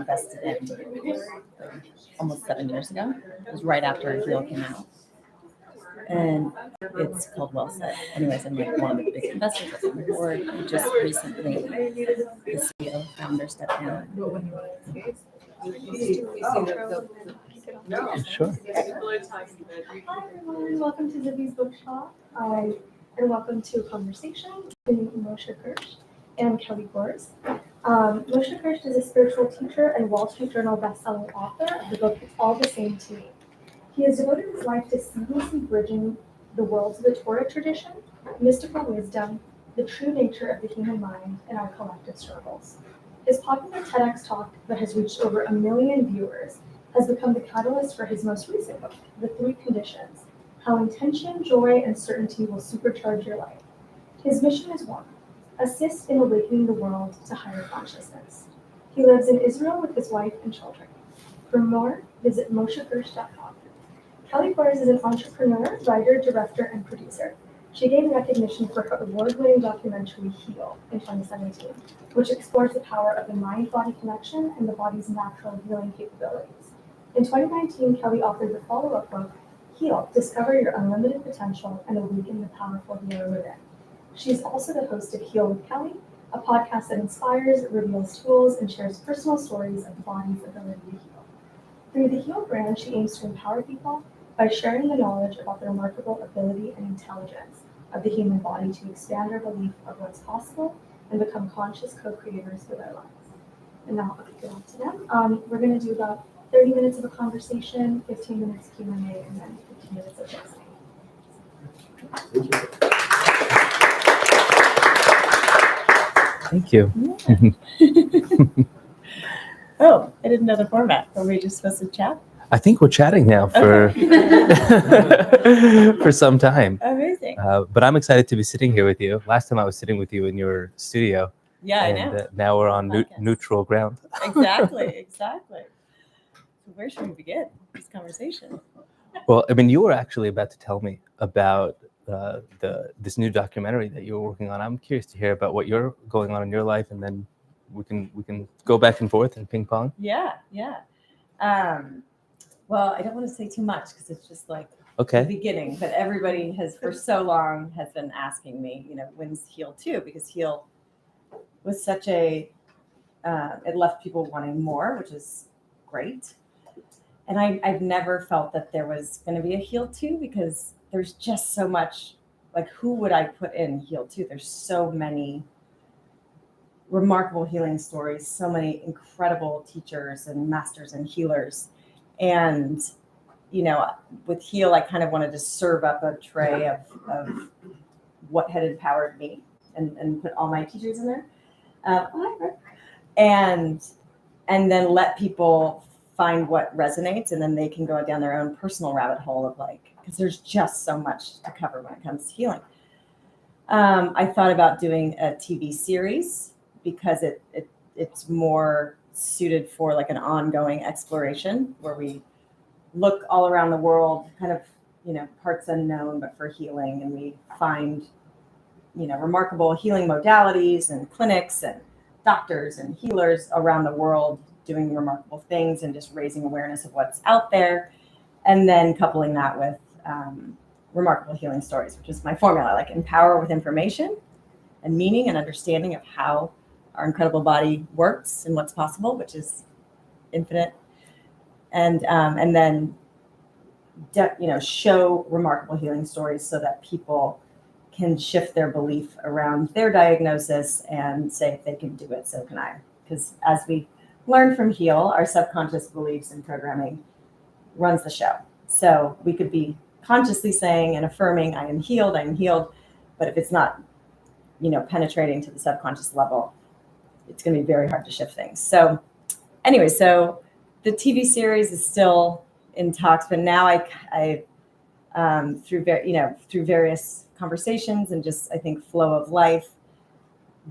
invested in almost 7 years ago. It was right after Heal came out. And it's called Well Said. Anyways, I'm like one of the big investors on the board. And just recently, the CEO, founder, stepped down. Sure. Hi everyone, welcome to Zibby's Bookshop, and welcome to a conversation between Moshe Gersht and Kelly Gores. Moshe Gersht is a spiritual teacher and Wall Street Journal bestselling author of the book It's All the Same to Me. He has devoted his life to seamlessly bridging the worlds of the Torah tradition, mystical wisdom, the true nature of the human mind, and our collective struggles. His popular TEDx talk that has reached over 1 million viewers has become the catalyst for his most recent book, The 3 Conditions: How Intention, Joy, and Certainty Will Supercharge Your Life. His mission is one: assist in awakening the world to higher consciousness. He lives in Israel with his wife and children. For more, visit moshegersh.com. Kelly Gores is an entrepreneur, writer, director, and producer. She gained recognition for her award-winning documentary Heal in 2017, which explores the power of the mind-body connection and the body's natural healing capabilities. In 2019, Kelly authored the follow-up book, Heal: Discover Your Unlimited Potential and Awaken the Powerful Healer Within. She is also the host of Heal with Kelly, a podcast that inspires, reveals tools, and shares personal stories of the body's ability to heal. Through the Heal brand, she aims to empower people by sharing the knowledge about the remarkable ability and intelligence of the human body to expand our belief of what's possible and become conscious co-creators with our lives. And now I'll kick it off to them. We're going to do about 30 minutes of a conversation, 15 minutes Q&A, and then 15 minutes of listening. Thank you. Yeah. Oh, I didn't know the format. Are we just supposed to chat? I think we're chatting now for for some time. Amazing. But I'm excited to be sitting here with you. Last time I was sitting with you in your studio. Yeah, and, I know. Now we're on neutral ground. Exactly. So where should we begin this conversation? Well, I mean, you were actually about to tell me about this new documentary that you were working on. I'm curious to hear about what you're going on in your life, and then we can go back and forth and ping pong. Yeah. Well, I don't want to say too much because it's just like Okay. the beginning. But everybody has for so long has been asking me, when's Heal 2? Because Heal was such it left people wanting more, which is great. And I've never felt that there was going to be a Heal 2 because there's just so much, like, who would I put in Heal 2? There's so many remarkable healing stories, so many incredible teachers and masters and healers. And, with Heal, I kind of wanted to serve up a tray of what had empowered me and put all my teachers in there. And then let people find what resonates, and then they can go down their own personal rabbit hole of because there's just so much to cover when it comes to healing. I thought about doing a TV series because it's more suited for like an ongoing exploration where we look all around the world, kind of, parts unknown, but for healing. And we find, remarkable healing modalities and clinics and doctors and healers around the world doing remarkable things and just raising awareness of what's out there. And then coupling that with remarkable healing stories, which is my formula, like empower with information and meaning and understanding of how our incredible body works and what's possible, which is infinite. And then, show remarkable healing stories so that people can shift their belief around their diagnosis and say, if they can do it, so can I. Because as we learn from Heal, our subconscious beliefs and programming runs the show. So we could be consciously saying and affirming, I am healed. But if it's not, penetrating to the subconscious level, it's going to be very hard to shift things. So anyway, so the TV series is still in talks, but now I through various conversations and just, I think, flow of life,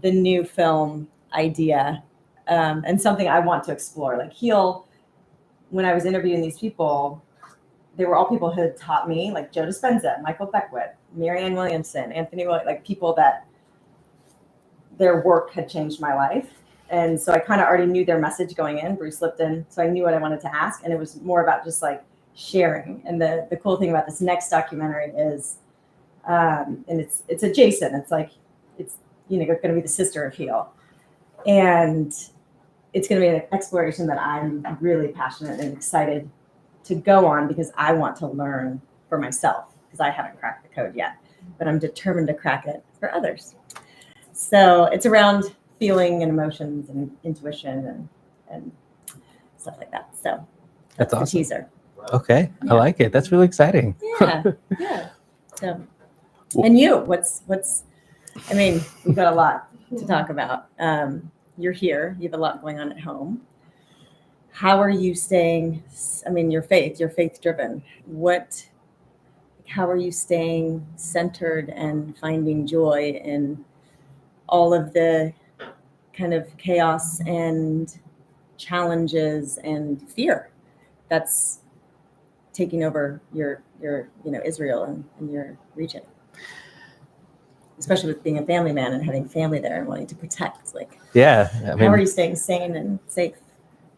the new film idea, and something I want to explore, like Heal. When I was interviewing these people, they were all people who had taught me, like Joe Dispenza, Michael Beckwith, Marianne Williamson, Anthony Williams, like people that their work had changed my life. And so I kind of already knew their message going in, Bruce Lipton. So I knew what I wanted to ask. And it was more about just like sharing. And the cool thing about this next documentary is, and it's adjacent. It's like, it's, going to be the sister of Heal. And it's going to be an exploration that I'm really passionate and excited to go on because I want to learn for myself because I haven't cracked the code yet, but I'm determined to crack it for others. So it's around feeling and emotions and intuition and stuff like that. So that's awesome. The teaser. Okay, Yeah. I like it. That's really exciting. Yeah, yeah. So, and you, what's? I mean, we've got a lot to talk about. You're here. You have a lot going on at home. How are you staying? I mean, you're faith driven. How are you staying centered and finding joy in all of the kind of chaos and challenges and fear that's taking over your Israel and your region, especially with being a family man and having family there and wanting to protect? Like, Yeah, how are you staying sane and safe?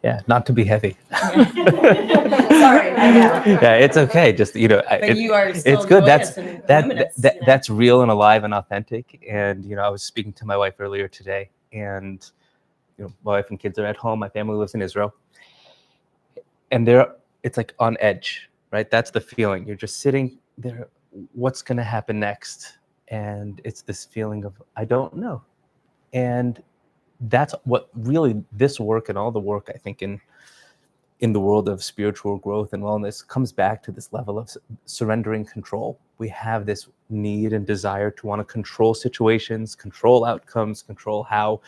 Yeah, not to be heavy. Yeah. Sorry, I know. Yeah, it's okay. Just But you are still it's good. joyous and luminous, That's real and alive and authentic. And I was speaking to my wife earlier today, and my wife and kids are at home. My family lives in Israel, and it's like on edge, right? That's the feeling. You're just sitting there. What's going to happen next? And it's this feeling of I don't know, and that's what really this work and all the work I think in the world of spiritual growth and wellness comes back to this level of surrendering control. We have this need and desire to want to control situations, control outcomes, control how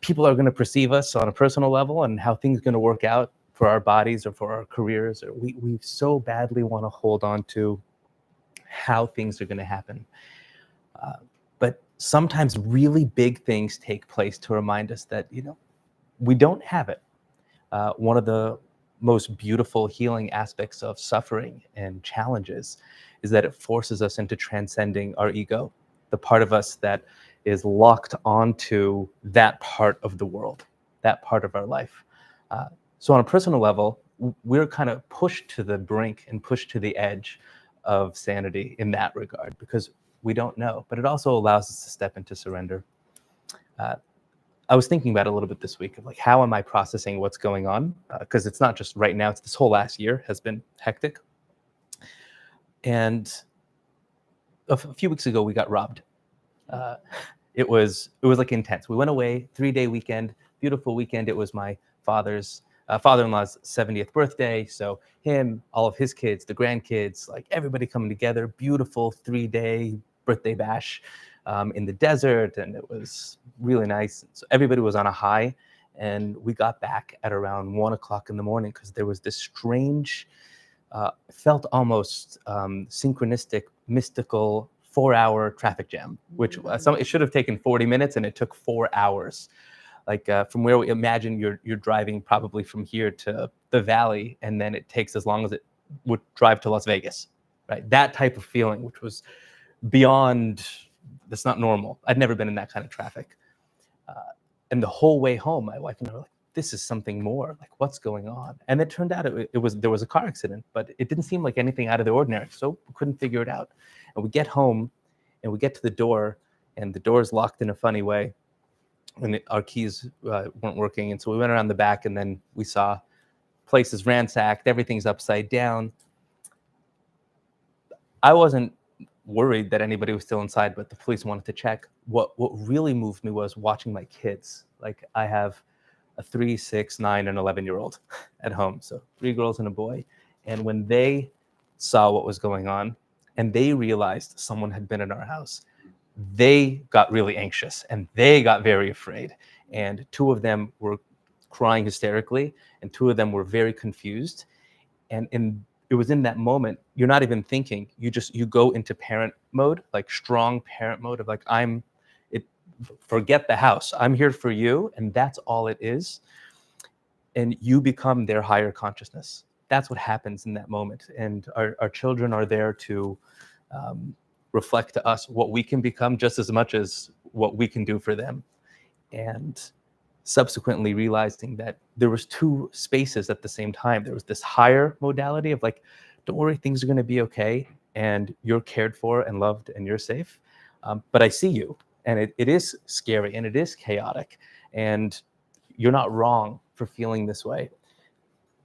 people are going to perceive us on a personal level and how things are going to work out for our bodies or for our careers. Or we so badly want to hold on to how things are going to happen. But sometimes really big things take place to remind us that, we don't have it. One of the most beautiful healing aspects of suffering and challenges is that it forces us into transcending our ego, the part of us that is locked onto that part of the world, that part of our life. So on a personal level, we're kind of pushed to the brink and pushed to the edge of sanity in that regard because we don't know, but it also allows us to step into surrender. I was thinking about it a little bit this week of like, how am I processing what's going on? Because it's not just right now, it's this whole last year has been hectic. And a few weeks ago, we got robbed. It was like intense. We went away, 3-day weekend, beautiful weekend. It was my father-in-law's 70th birthday. So him, all of his kids, the grandkids, like everybody coming together, beautiful 3-day birthday bash in the desert. And it was really nice. So everybody was on a high. And we got back at around 1:00 in the morning because there was this strange, felt almost synchronistic, mystical 4-hour traffic jam, which it should have taken 40 minutes and it took 4 hours. Like from where we imagine you're driving probably from here to the valley, and then it takes as long as it would drive to Las Vegas, right? That type of feeling, which was beyond, that's not normal. I'd never been in that kind of traffic. And the whole way home, my wife and I were like, this is something more, like what's going on? And it turned out there was a car accident, but it didn't seem like anything out of the ordinary. So we couldn't figure it out. And we get home and we get to the door and the door is locked in a funny way. And our keys weren't working. And so we went around the back and then we saw places ransacked, everything's upside down. I wasn't worried that anybody was still inside, but the police wanted to check. What really moved me was watching my kids. Like I have a 3, 6, 9, and 11-year-old at home. So 3 girls and a boy. And when they saw what was going on and they realized someone had been in our house, they got really anxious and they got very afraid. And 2 of them were crying hysterically and 2 of them were very confused. And it was in that moment, you're not even thinking, you go into parent mode, like strong parent mode of like, forget the house. I'm here for you. And that's all it is. And you become their higher consciousness. That's what happens in that moment. And our children are there to reflect to us what we can become just as much as what we can do for them. And subsequently realizing that there was two spaces at the same time. There was this higher modality of like, don't worry, things are going to be okay, and you're cared for and loved and you're safe. But I see you, and it is scary and it is chaotic, and you're not wrong for feeling this way.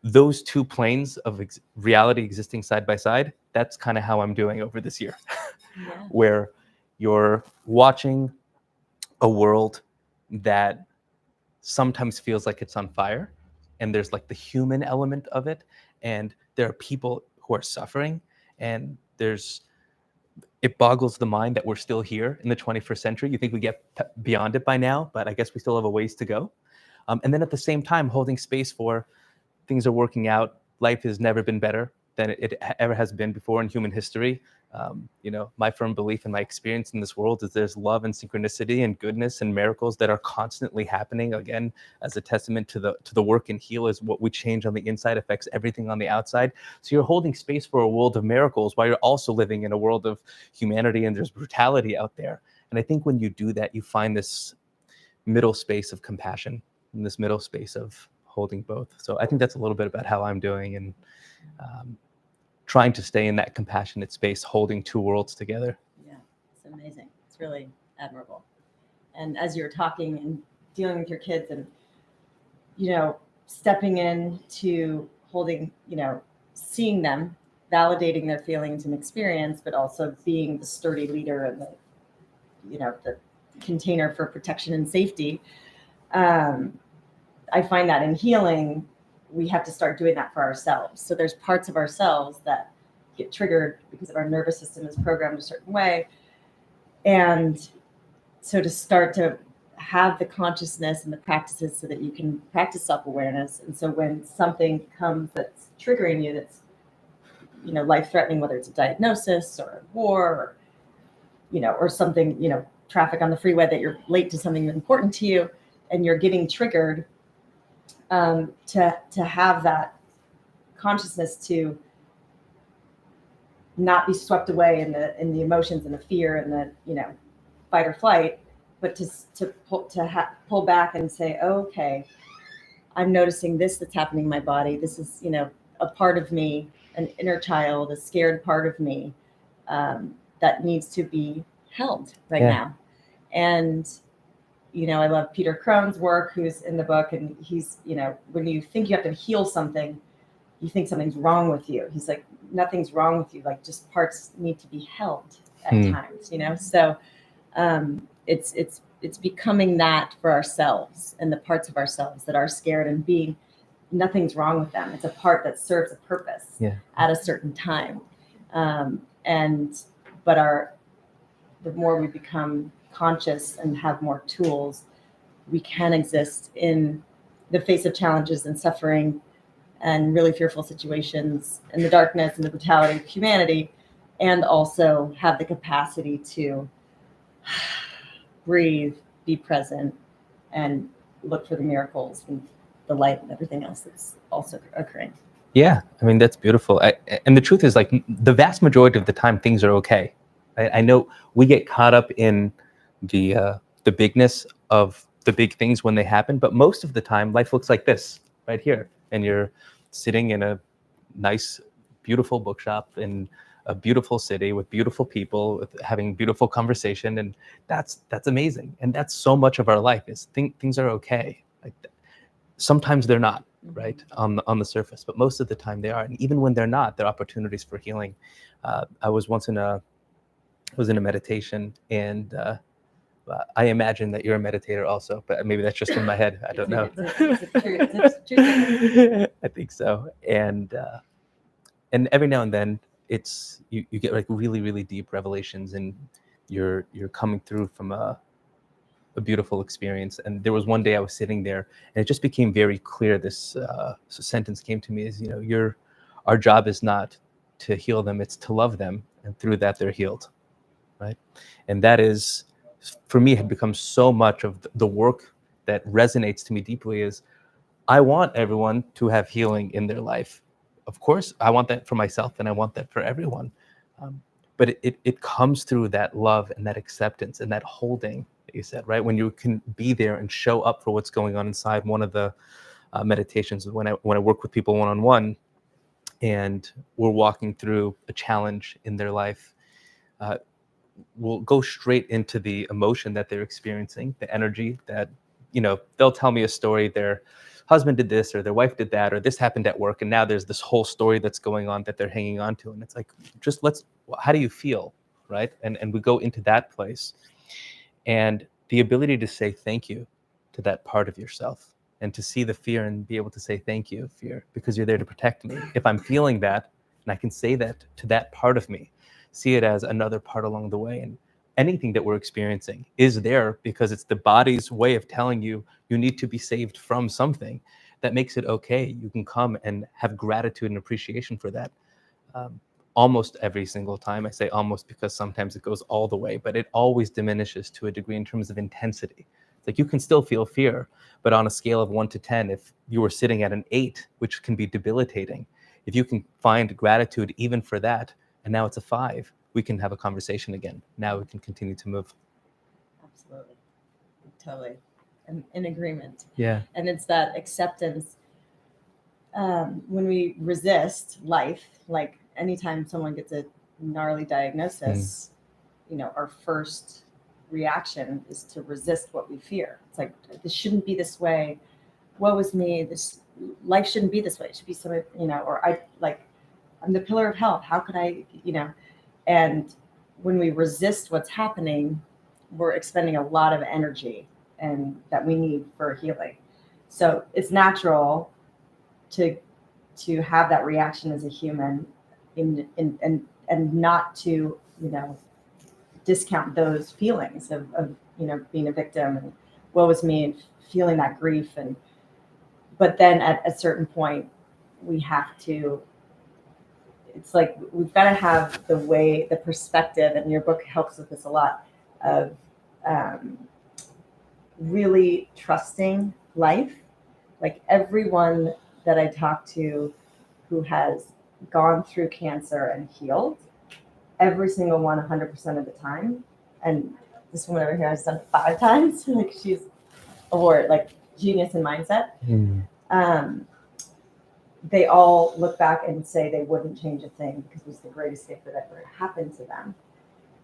Those two planes of reality existing side by side, that's kind of how I'm doing over this year. Yeah. Where you're watching a world that sometimes feels like it's on fire, and there's like the human element of it, and there are people who are suffering, and it boggles the mind that we're still here in the 21st century. You think we get beyond it by now, but I guess we still have a ways to go. And then at the same time, holding space for things are working out. Life has never been better than it ever has been before in human history. My firm belief and my experience in this world is there's love and synchronicity and goodness and miracles that are constantly happening. Again, as a testament to the work and heal, is what we change on the inside affects everything on the outside. So you're holding space for a world of miracles while you're also living in a world of humanity, and there's brutality out there. And I think when you do that, you find this middle space of compassion, in this middle space of holding both. So I think that's a little bit about how I'm doing, and trying to stay in that compassionate space, holding two worlds together. Yeah, it's amazing. It's really admirable. And as you're talking and dealing with your kids and, stepping in to holding, seeing them, validating their feelings and experience, but also being the sturdy leader and the container for protection and safety. I find that in healing, we have to start doing that for ourselves. So there's parts of ourselves that get triggered because our nervous system is programmed a certain way. And so to start to have the consciousness and the practices so that you can practice self-awareness. And so when something comes that's triggering you, that's, life-threatening, whether it's a diagnosis or a war, or something, traffic on the freeway, that you're late to something important to you and you're getting triggered, to have that consciousness to not be swept away in the emotions and the fear and the fight or flight, but to pull back and say, oh, okay, I'm noticing this that's happening in my body. This is a part of me, an inner child, a scared part of me, that needs to be held right now. And I love Peter Crone's work, who's in the book, and he's, when you think you have to heal something, you think something's wrong with you. He's like, nothing's wrong with you. Like, just parts need to be held at times, So it's becoming that for ourselves and the parts of ourselves that are scared, and being, nothing's wrong with them. It's a part that serves a purpose at a certain time. The more we become conscious and have more tools, we can exist in the face of challenges and suffering and really fearful situations and the darkness and the brutality of humanity, and also have the capacity to breathe, be present, and look for the miracles and the light and everything else that's also occurring. Yeah, I mean, that's beautiful. And the truth is, like, the vast majority of the time, things are okay. I know we get caught up in the bigness of the big things when they happen, but most of the time, life looks like this right here, and you're sitting in a nice, beautiful bookshop in a beautiful city with beautiful people, with having beautiful conversation, and that's amazing. And that's so much of our life, is things are okay. Like, sometimes they're not, right, on the surface, but most of the time they are. And even when they're not, there are opportunities for healing. I was once in a meditation, and I imagine that you're a meditator also, but maybe that's just in my head. I don't know. It's a true I think so. And every now and then, it's you get like really, really deep revelations, and you're coming through from a beautiful experience. And there was one day I was sitting there, and it just became very clear. This sentence came to me: is, our job is not to heal them, it's to love them, and through that they're healed, right? And that is, for me, had become so much of the work that resonates to me deeply. Is I want everyone to have healing in their life. Of course, I want that for myself, and I want that for everyone. but it comes through that love and that acceptance and that holding that you said, right? When you can be there and show up for what's going on inside. One of the meditations when I work with people one-on-one, and we're walking through a challenge in their life, we'll go straight into the emotion that they're experiencing, the energy that, they'll tell me a story. Their husband did this, or their wife did that, or this happened at work. And now there's this whole story that's going on that they're hanging on to. And it's like, how do you feel? Right. And we go into that place, and the ability to say thank you to that part of yourself, and to see the fear and be able to say thank you, fear, because you're there to protect me. If I'm feeling that, and I can say that to that part of me, see it as another part along the way. And anything that we're experiencing is there because it's the body's way of telling you you need to be saved from something that makes it okay. You can come and have gratitude and appreciation for that. Almost every single time. I say almost because sometimes it goes all the way, but it always diminishes to a degree in terms of intensity. It's like you can still feel fear, but on a scale of 1 to 10, if you were sitting at an 8, which can be debilitating, if you can find gratitude even for that, and now it's a 5, we can have a conversation again. Now we can continue to move. Absolutely. Totally. I'm in agreement. Yeah. And it's that acceptance. When we resist life, like anytime someone gets a gnarly diagnosis, our first reaction is to resist what we fear. It's like, this shouldn't be this way. Woe is me. This life shouldn't be this way. It should be something, or I'm the pillar of health. How could I, and when we resist what's happening, we're expending a lot of energy and that we need for healing. So it's natural to have that reaction as a human and not to, discount those feelings of being a victim and woe is me and feeling that grief. But then at a certain point, we have to, it's like we've got to have the perspective, and your book helps with this a lot, of really trusting life. Like everyone that I talk to who has gone through cancer and healed, every single one 100% of the time, and this woman over here has done it 5 times, like she's award, like genius in mindset. They all look back and say they wouldn't change a thing because it was the greatest gift that ever happened to them.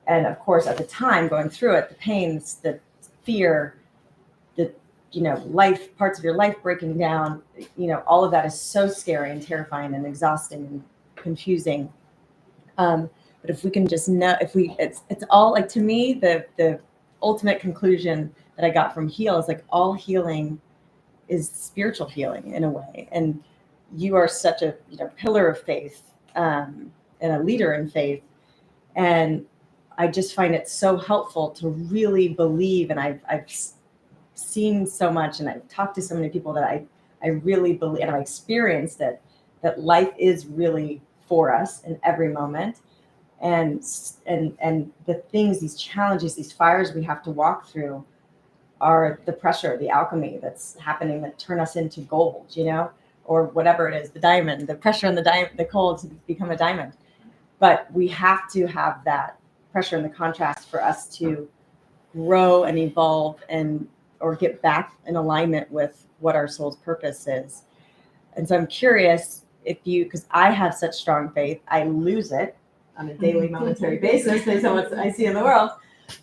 And of course, at the time going through it, the pains, the fear, the life, parts of your life breaking down, all of that is so scary and terrifying and exhausting and confusing. But if we can just know, it's all like, to me, the ultimate conclusion that I got from Heal is like all healing is spiritual healing in a way. And you are such a pillar of faith and a leader in faith. And I just find it so helpful to really believe. And I've seen so much, and I've talked to so many people that I really believe, and I've experienced it, that life is really for us in every moment. And the things, these challenges, these fires we have to walk through are the pressure, the alchemy that's happening that turn us into gold, or whatever it is, the diamond, the pressure on the diamond, the coal to become a diamond. But we have to have that pressure and the contrast for us to grow and evolve or get back in alignment with what our soul's purpose is. And so I'm curious because I have such strong faith, I lose it on a daily, momentary basis based on what I see in the world.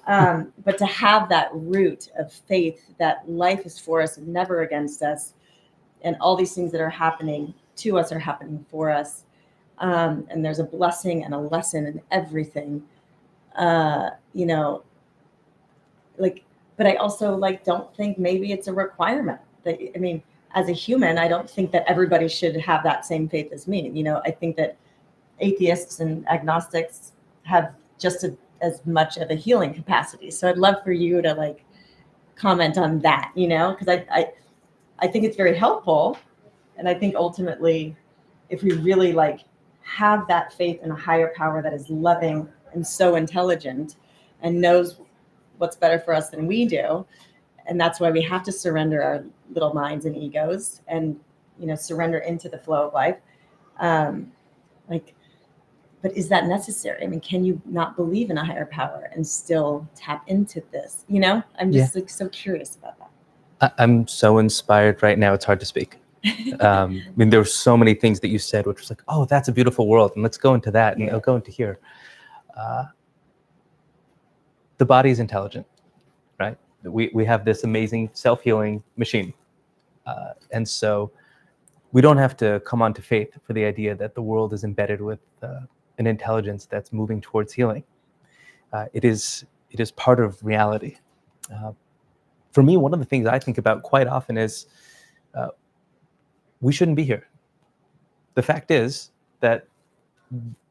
But to have that root of faith that life is for us and never against us, and all these things that are happening to us are happening for us. And there's a blessing and a lesson in everything, but I also don't think maybe it's a requirement as a human, I don't think that everybody should have that same faith as me. I think that atheists and agnostics have just as much of a healing capacity. So I'd love for you to comment on that, because I think it's very helpful. And I think ultimately, if we really have that faith in a higher power that is loving and so intelligent and knows what's better for us than we do, and that's why we have to surrender our little minds and egos and surrender into the flow of life. but is that necessary? I mean, can you not believe in a higher power and still tap into this? I'm just like so curious about that. I'm so inspired right now. It's hard to speak. I mean, there were so many things that you said, which was like, oh, that's a beautiful world. And let's go into that and I'll go into here. The body is intelligent, right? We have this amazing self-healing machine. And so we don't have to come onto faith for the idea that the world is embedded with an intelligence that's moving towards healing. It is part of reality. For me, one of the things I think about quite often is we shouldn't be here. The fact is that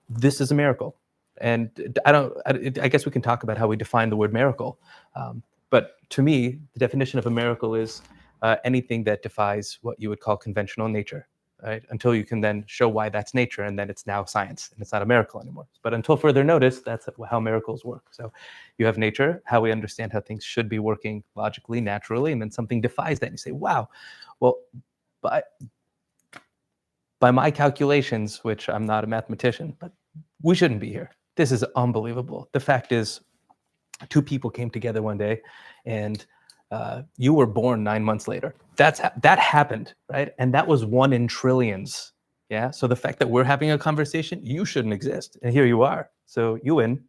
this is a miracle. And I guess we can talk about how we define the word miracle. But to me, the definition of a miracle is anything that defies what you would call conventional nature, right? Until you can then show why that's nature, and then it's now science, and it's not a miracle anymore. But until further notice, that's how miracles work. So you have nature, how we understand how things should be working logically, naturally, and then something defies that, and you say, wow, well, by my calculations, which I'm not a mathematician, but we shouldn't be here. This is unbelievable. The fact is, two people came together one day, and you were born 9 months later. That happened, right? And that was 1 in trillions. Yeah. So the fact that we're having a conversation, you shouldn't exist, and here you are. So you win,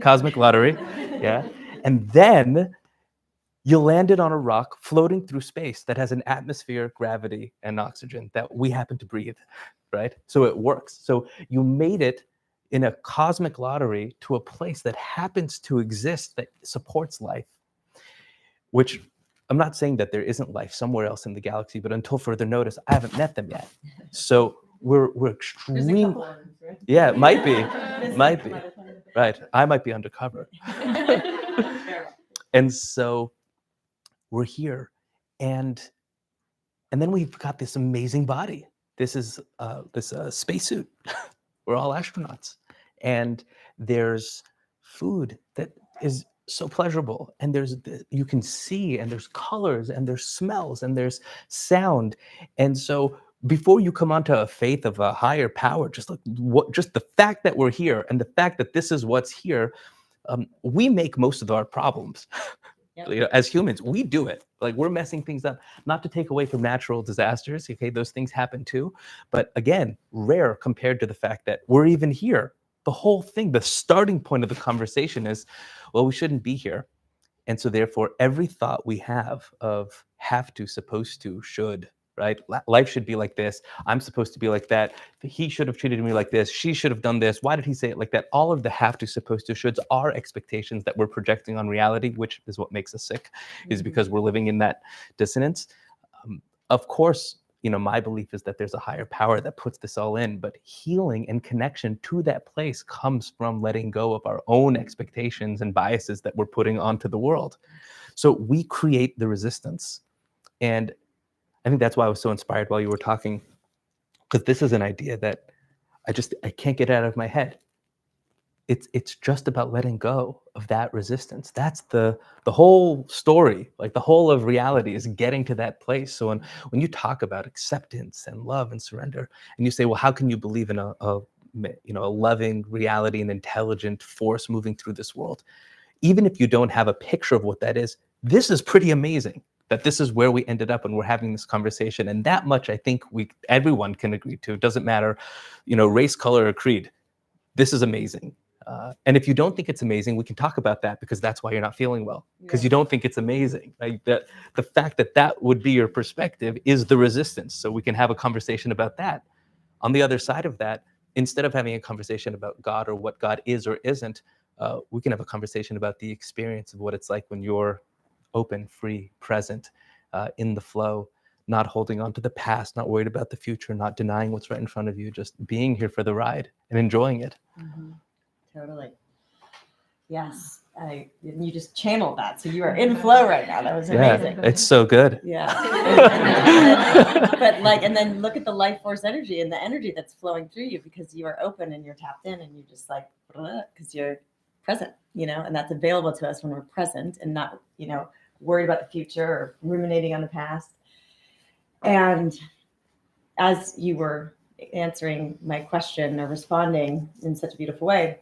cosmic lottery. Yeah. And then you landed on a rock floating through space that has an atmosphere, gravity, and oxygen that we happen to breathe, right? So it works. So you made it in a cosmic lottery to a place that happens to exist that supports life, which I'm not saying that there isn't life somewhere else in the galaxy, but until further notice, I haven't met them yet. So we're extremely, Right? yeah, it might be, right. I might be undercover. And so we're here, and then we've got this amazing body. This is this spacesuit. We're all astronauts, and there's food that is so pleasurable, and you can see, and there's colors, and there's smells, and there's sound. And so before you come onto a faith of a higher power, just the fact that we're here and the fact that this is what's here, we make most of our problems. Yep. As humans, we do it. Like, we're messing things up. Not to take away from natural disasters, okay, those things happen too. But again, rare compared to the fact that we're even here. The whole thing, the starting point of the conversation is, well, we shouldn't be here. And so therefore, every thought we have of have to, supposed to, should, right? Life should be like this. I'm supposed to be like that. He should have treated me like this. She should have done this. Why did he say it like that? All of the have to, supposed to, shoulds are expectations that we're projecting on reality, which is what makes us sick, is because we're living in that dissonance. Of course, my belief is that there's a higher power that puts this all in, but healing and connection to that place comes from letting go of our own expectations and biases that we're putting onto the world. So we create the resistance. And I think that's why I was so inspired while you were talking, because this is an idea that I can't get out of my head. It's just about letting go of that resistance. That's the whole story. Like, the whole of reality is getting to that place. So when you talk about acceptance and love and surrender, and you say, well, how can you believe in a loving reality and intelligent force moving through this world? Even if you don't have a picture of what that is, this is pretty amazing. That this is where we ended up and we're having this conversation. And that much, I think everyone can agree to. It doesn't matter, race, color, or creed. This is amazing. And if you don't think it's amazing, we can talk about that, because that's why you're not feeling well, because you don't think it's amazing. Right? That the fact that would be your perspective is the resistance. So we can have a conversation about that. On the other side of that, instead of having a conversation about God or what God is or isn't, we can have a conversation about the experience of what it's like when you're open, free, present, in the flow, not holding on to the past, not worried about the future, not denying what's right in front of you, just being here for the ride and enjoying it. Mm-hmm. Totally. Yes. You just channeled that. So you are in flow right now. That was amazing. Yeah, it's so good. Yeah. And then look at the life force energy and the energy that's flowing through you, because you are open and you're tapped in, and you're just like, because you're present, and that's available to us when we're present and not, worried about the future or ruminating on the past. And as you were answering my question or responding in such a beautiful way,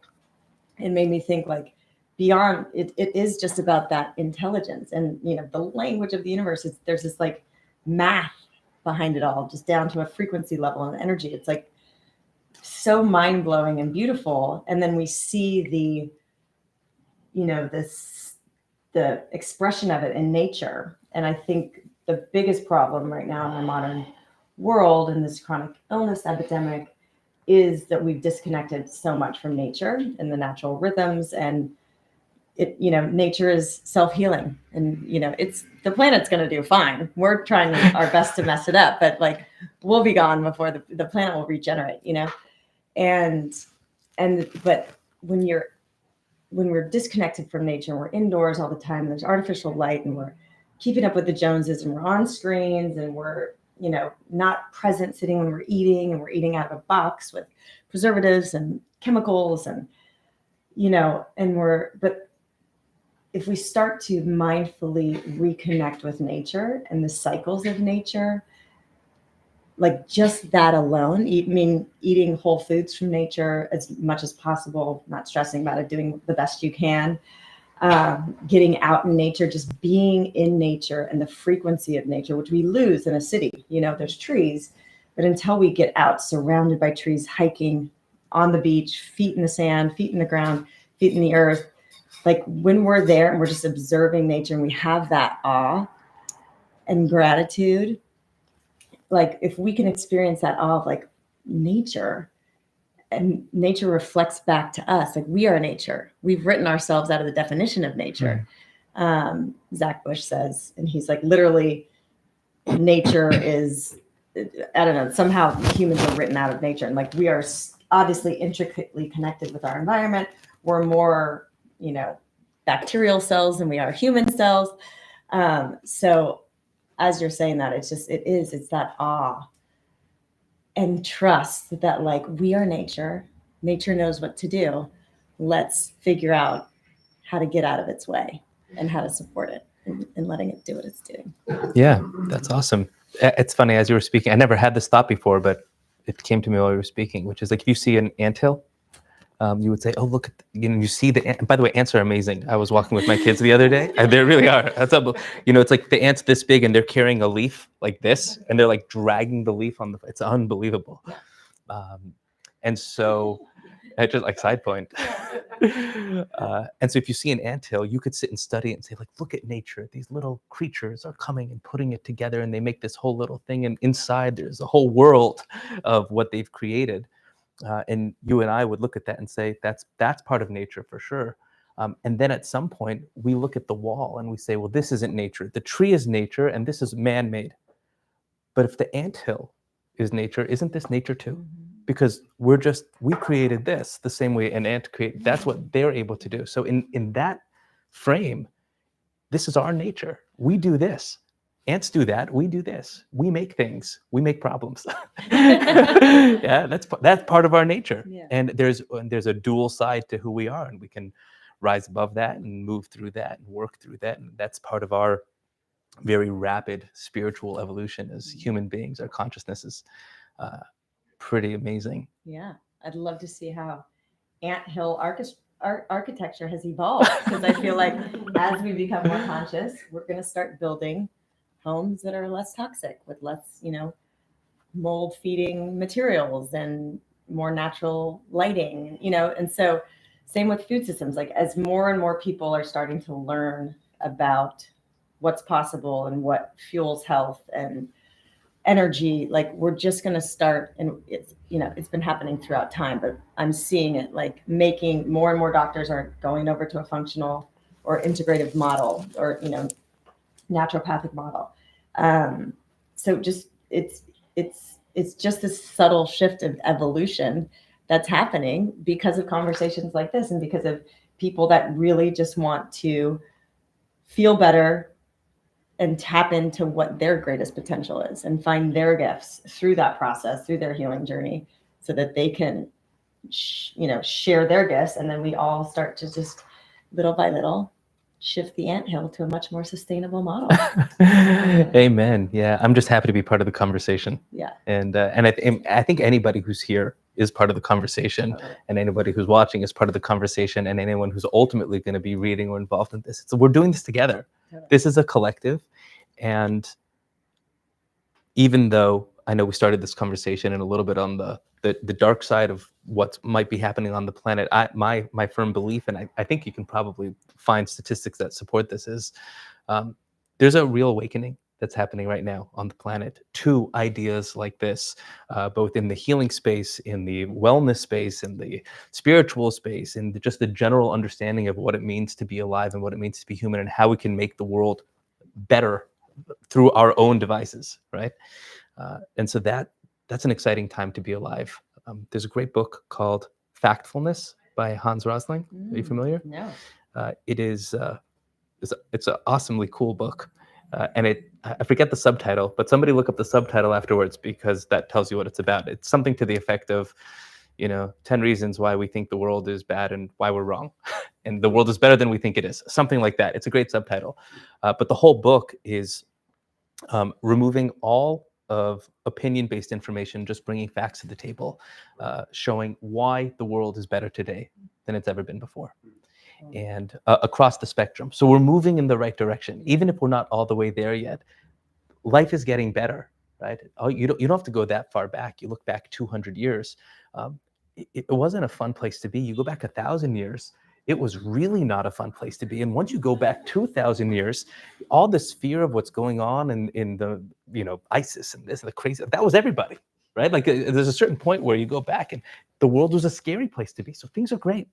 it made me think like beyond it is just about that intelligence and the language of the universe. There's this like math behind it all, just down to a frequency level and energy. It's like so mind-blowing and beautiful. And then we see the expression of it in nature. And I think the biggest problem right now in our modern world in this chronic illness epidemic is that we've disconnected so much from nature and the natural rhythms. And nature is self-healing, and it's the planet's going to do fine. We're trying our best to mess it up, but like we'll be gone before the planet will regenerate, but when we're disconnected from nature and we're indoors all the time and there's artificial light and we're keeping up with the Joneses and we're on screens and we're not present sitting when we're eating, and we're eating out of a box with preservatives and chemicals and but if we start to mindfully reconnect with nature and the cycles of nature, like just that alone, eating whole foods from nature as much as possible, not stressing about it, doing the best you can, getting out in nature, just being in nature and the frequency of nature, which we lose in a city. There's trees, but until we get out surrounded by trees, hiking on the beach, feet in the sand, feet in the ground, feet in the earth, like when we're there and we're just observing nature and we have that awe and gratitude, like if we can experience that awe of like nature, and nature reflects back to us, like we are nature. We've written ourselves out of the definition of nature. Zach Bush says, and he's like, literally nature is, I don't know, somehow humans are written out of nature. And like, we are obviously intricately connected with our environment. We're more, bacterial cells than we are human cells. So as you're saying that, it's that awe and trust that like we are nature. Nature knows what to do. Let's figure out how to get out of its way and how to support it and letting it do what it's doing. Yeah, that's awesome. It's funny, as you were speaking, I never had this thought before, but it came to me while you were speaking, which is like if you see an anthill, you would say, "Oh, look at you see the ant." By the way, ants are amazing. I was walking with my kids the other day, and they really are. That's it's like the ant's this big, and they're carrying a leaf like this, and they're like dragging the leaf on it's unbelievable. And so, just like side point. And so, if you see an anthill, you could sit and study it and say, like, look at nature. These little creatures are coming and putting it together, and they make this whole little thing. And inside, there's a whole world of what they've created. And you and I would look at that and say, that's part of nature for sure. And then at some point, we look at the wall and we say, well, this isn't nature. The tree is nature, and this is man-made. But if the anthill is nature, isn't this nature too? Because we created this the same way an ant created. That's what they're able to do. So in that frame, this is our nature. We do this. Ants do that. We do this. We make things. We make problems. Yeah, that's part of our nature. Yeah. And there's a dual side to who we are, and we can rise above that and move through that and work through that. And that's part of our very rapid spiritual evolution as human beings. Our consciousness is pretty amazing. Yeah, I'd love to see how anthill architecture has evolved, because I feel like as we become more conscious, we're going to start building homes that are less toxic with less, mold feeding materials and more natural lighting, and so same with food systems. Like as more and more people are starting to learn about what's possible and what fuels health and energy, like we're just going to start, and it's been happening throughout time, but I'm seeing it like making more and more doctors are going over to a functional or integrative model or, naturopathic model. So just it's just this subtle shift of evolution that's happening because of conversations like this and because of people that really just want to feel better and tap into what their greatest potential is and find their gifts through that process, through their healing journey, so that they can, share their gifts. And then we all start to just little by little shift the anthill to a much more sustainable model. Amen. Yeah, I'm just happy to be part of the conversation. Yeah. And I think anybody who's here is part of the conversation, Totally. and anybody who's watching is part of the conversation, and anyone who's ultimately going to be reading or involved in this. We're doing this together. Totally. This is a collective, and even though I know we started this conversation in a little bit on the dark side of what might be happening on the planet, my firm belief, and I think you can probably find statistics that support this, is there's a real awakening that's happening right now on the planet to ideas like this, both in the healing space, in the wellness space, in the spiritual space, in just the general understanding of what it means to be alive and what it means to be human, and how we can make the world better through our own devices, right? And so that's an exciting time to be alive. There's a great book called Factfulness by Hans Rosling. Are you familiar? No. It is it's an awesomely cool book, and I forget the subtitle, but somebody look up the subtitle afterwards, because that tells you what it's about. It's something to the effect of, 10 reasons why we think the world is bad and why we're wrong, and the world is better than we think it is. Something like that. It's a great subtitle, but the whole book is removing all of opinion-based information, just bringing facts to the table, showing why the world is better today than it's ever been before, and across the spectrum. So we're moving in the right direction, even if we're not all the way there yet. Life is getting better, right? You don't have to go that far back. You look back 200 years. It wasn't a fun place to be. You go back 1,000 years, it was really not a fun place to be. And once you go back 2,000 years, all this fear of what's going on in the, ISIS and this and the crazy, that was everybody, right? Like there's a certain point where you go back and the world was a scary place to be. So things are great.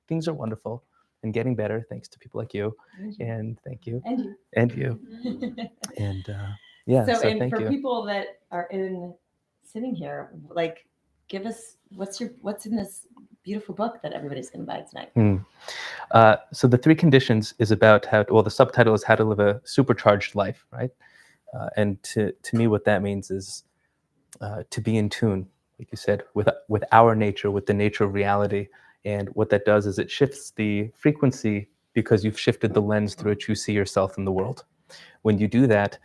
Things are wonderful and getting better, thanks to people like you. And thank you. And you. And you. And yeah, so and thank for you. people that are sitting here, like, give us what's in this beautiful book that everybody's going to buy tonight. So the 3 conditions is about the subtitle is how to live a supercharged life, right? And to me, what that means is to be in tune, like you said, with our nature, with the nature of reality. And what that does is it shifts the frequency, because you've shifted the lens through which you see yourself in the world. When you do that,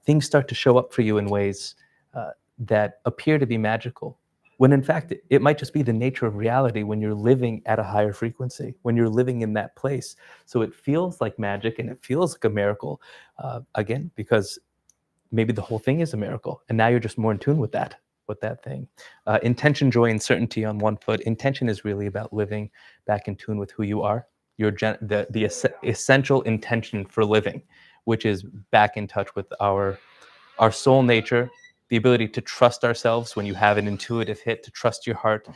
things start to show up for you in ways that appear to be magical, when in fact it might just be the nature of reality when you're living at a higher frequency, when you're living in that place. So it feels like magic and it feels like a miracle, again, because maybe the whole thing is a miracle, and now you're just more in tune with that thing. Intention, joy, and certainty on one foot. Intention is really about living back in tune with who you are, the essential intention for living, which is back in touch with our soul nature, the ability to trust ourselves when you have an intuitive hit, to trust your heart,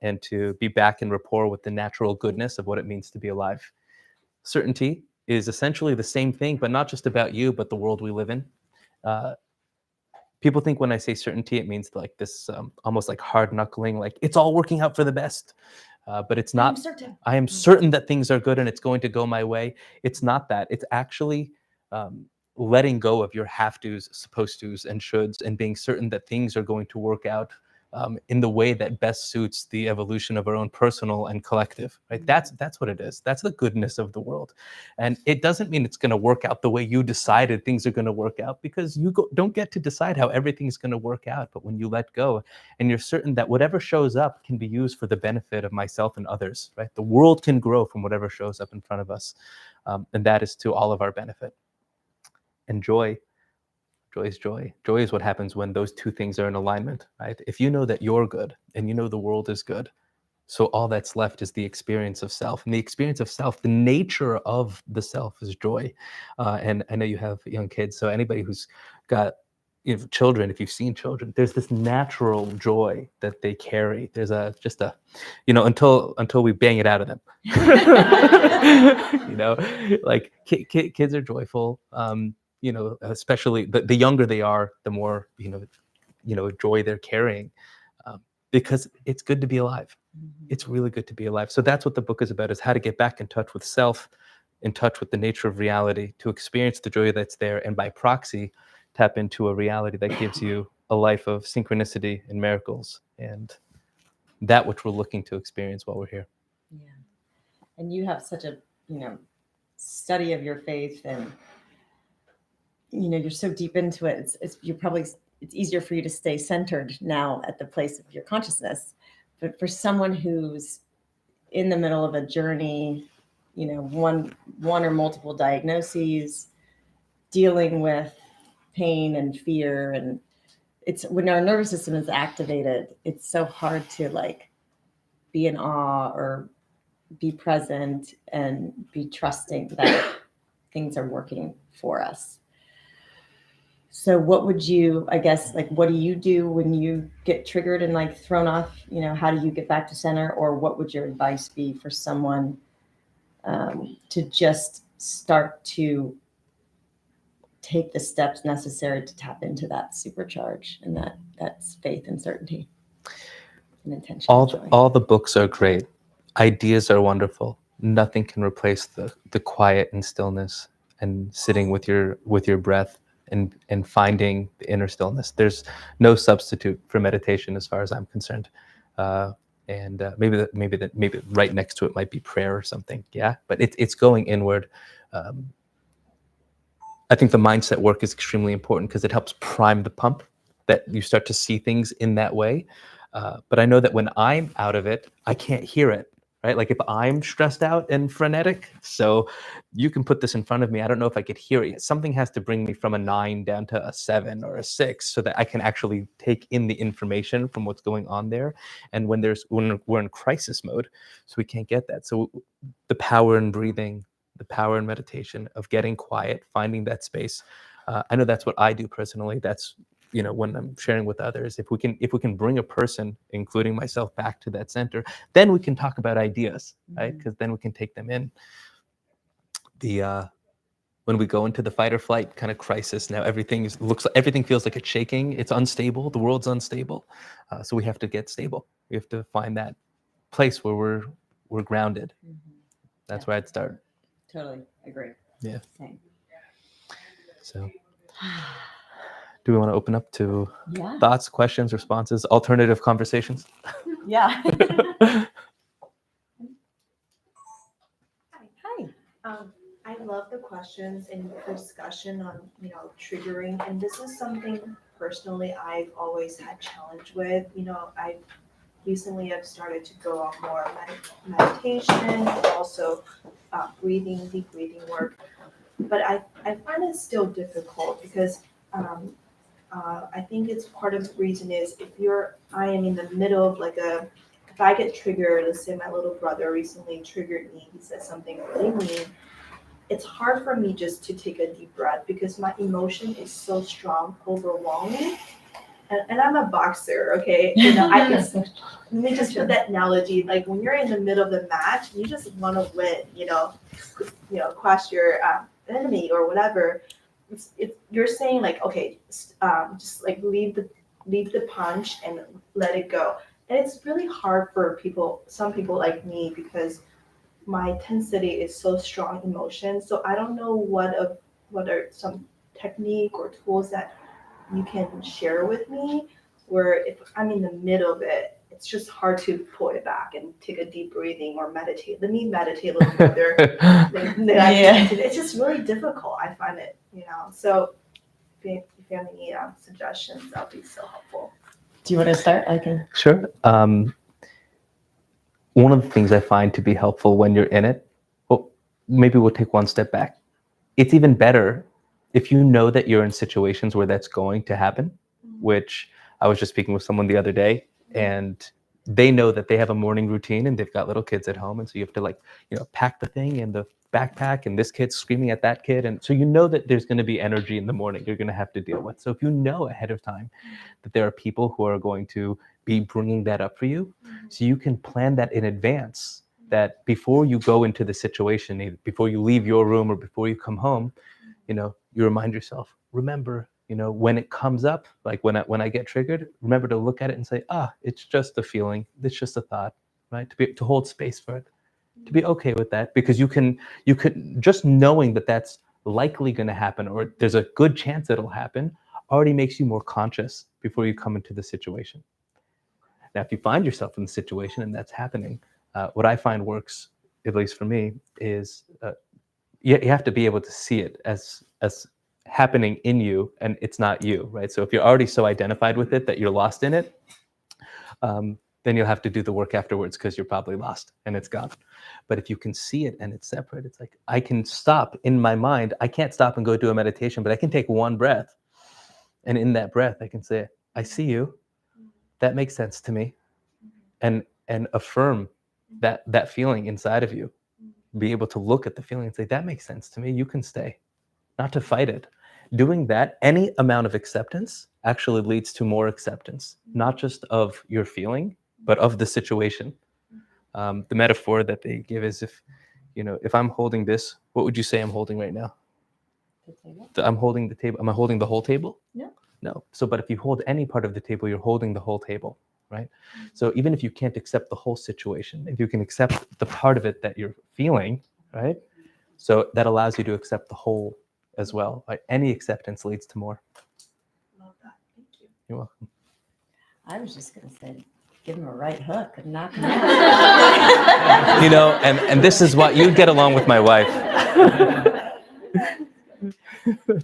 and to be back in rapport with the natural goodness of what it means to be alive. Certainty is essentially the same thing, but not just about you, but the world we live in. People think when I say certainty, it means like this almost like hard knuckling, like it's all working out for the best. But it's not. I am certain that things are good and it's going to go my way. It's not that. It's actually letting go of your have to's, supposed to's, and shoulds, and being certain that things are going to work out in the way that best suits the evolution of our own personal and collective, right? That's what it is. That's the goodness of the world. And it doesn't mean it's going to work out the way you decided things are going to work out, because you don't get to decide how everything's going to work out. But when you let go and you're certain that whatever shows up can be used for the benefit of myself and others, right? The world can grow from whatever shows up in front of us. And that is to all of our benefit. And joy is joy. Joy is what happens when those 2 things are in alignment, right? If you know that you're good and you know the world is good, so all that's left is the experience of self. And the experience of self, the nature of the self, is joy. And I know you have young kids, so anybody who's got children, if you've seen children, there's this natural joy that they carry. There's until we bang it out of them. Like kids are joyful. Especially the younger they are, the more joy they're carrying, because it's good to be alive. It's really good to be alive. So that's what the book is about: is how to get back in touch with self, in touch with the nature of reality, to experience the joy that's there, and by proxy, tap into a reality that gives you a life of synchronicity and miracles, and that which we're looking to experience while we're here. Yeah. And you have such a, study of your faith, and you're so deep into it. It's easier for you to stay centered now at the place of your consciousness. But for someone who's in the middle of a journey, one or multiple diagnoses, dealing with pain and fear, and it's when our nervous system is activated, it's so hard to like be in awe or be present and be trusting that things are working for us. So what would you, I guess, like, what do you do when you get triggered and like thrown off? How do you get back to center? Or what would your advice be for someone to just start to take the steps necessary to tap into that supercharge and that's faith and certainty and intention? All the books are great. Ideas are wonderful. Nothing can replace the quiet and stillness and sitting with your breath and finding the inner stillness. There's no substitute for meditation as far as I'm concerned. Maybe right next to it might be prayer or something. Yeah, but it's going inward. I think the mindset work is extremely important because it helps prime the pump, that you start to see things in that way. But I know that when I'm out of it, I can't hear it, right? Like if I'm stressed out and frenetic, so you can put this in front of me, I don't know if I could hear it. Something has to bring me from a 9 down to a 7 or a 6 so that I can actually take in the information from what's going on there. And when we're in crisis mode, so we can't get that. So the power in breathing, the power in meditation, of getting quiet, finding that space. I know that's what I do personally. That's when I'm sharing with others. If we can bring a person, including myself, back to that center, then we can talk about ideas, right? Because then we can take them in. When we go into the fight or flight kind of crisis, now everything feels like it's shaking. It's unstable. The world's unstable. So we have to get stable. We have to find that place where we're grounded. That's where I'd start. Totally agree. Yeah. Same. So, do we want to open up to thoughts, questions, responses, alternative conversations? Yeah. Hi. I love the questions and discussion on, triggering. And this is something personally I've always had challenge with. Recently I've started to go on more meditation, also deep breathing work. But I find it still difficult because I think it's part of the reason is I am in the middle of if I get triggered, let's say my little brother recently triggered me, he said something really mean, it's hard for me just to take a deep breath because my emotion is so strong, overwhelming. And I'm a boxer, okay? Let me just put that analogy. Like when you're in the middle of the match, you just want to win, crush your enemy or whatever. You're saying like, okay, just like leave the punch and let it go. And it's really hard for some people like me, because my intensity is so strong emotion. So I don't know what are some technique or tools that you can share with me, where if I'm in the middle of it, it's just hard to pull it back and take a deep breathing or meditate. Let me meditate a little further. It's just really difficult. I find it, So if you have any suggestions, that would be so helpful. Do you want to start? I can. Sure. One of the things I find to be helpful when you're in it, maybe we'll take one step back. It's even better if you know that you're in situations where that's going to happen, which I was just speaking with someone the other day, and they know that they have a morning routine and they've got little kids at home. And so you have to pack the thing in the backpack, and this kid's screaming at that kid. And so you know that there's going to be energy in the morning you're going to have to deal with. So if you know ahead of time that there are people who are going to be bringing that up for you, so you can plan that in advance, that before you go into the situation, before you leave your room or before you come home, you remind yourself, remember, when it comes up, like when I get triggered, remember to look at it and say, it's just a feeling. It's just a thought, right? To hold space for it, to be okay with that, because you can just knowing that that's likely going to happen, or there's a good chance it'll happen, already makes you more conscious before you come into the situation. Now, if you find yourself in the situation and that's happening, what I find works, at least for me, is you have to be able to see it as happening in you, and it's not you, right? So if you're already so identified with it that you're lost in it, then you'll have to do the work afterwards because you're probably lost and it's gone. But if you can see it and it's separate, it's like I can stop in my mind. I can't stop and go do a meditation, but I can take one breath. And in that breath, I can say, I see you. That makes sense to me. And affirm that feeling inside of you. Be able to look at the feeling and say, that makes sense to me. You can stay. Not to fight it. Doing that, any amount of acceptance actually leads to more acceptance, not just of your feeling, but of the situation. The metaphor that they give is if I'm holding this, what would you say I'm holding right now? The table? I'm holding the table. Am I holding the whole table? No. No. So, but if you hold any part of the table, you're holding the whole table, right? So even if you can't accept the whole situation, if you can accept the part of it that you're feeling, right? So that allows you to accept the whole as well. Right? Any acceptance leads to more. Love that. Thank you. You're welcome. I was just going to say, give him a right hook and knock him out. And this is what you'd get along with my wife.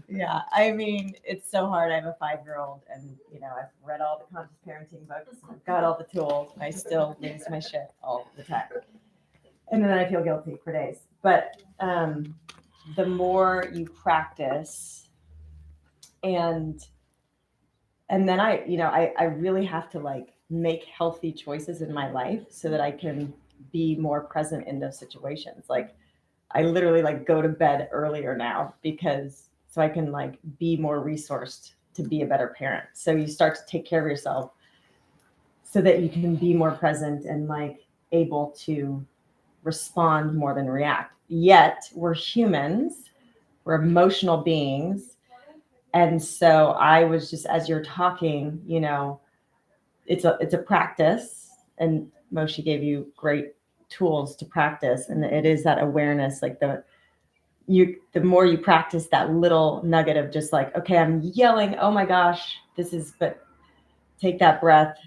Yeah, I mean, it's so hard. I have a 5-year-old, and I've read all the conscious parenting books. I've got all the tools. I still lose my shit all the time, and then I feel guilty for days. But the more you practice, and then I really have to make healthy choices in my life so that I can be more present in those situations. I literally go to bed earlier now so I can be more resourced to be a better parent. So you start to take care of yourself so that you can be more present and able to respond more than react. Yet we're humans, we're emotional beings. And so I was just, as you're talking, it's a practice, and Moshe gave you great tools to practice, and it is that awareness, the more you practice that little nugget of just okay, I'm yelling, oh my gosh, but take that breath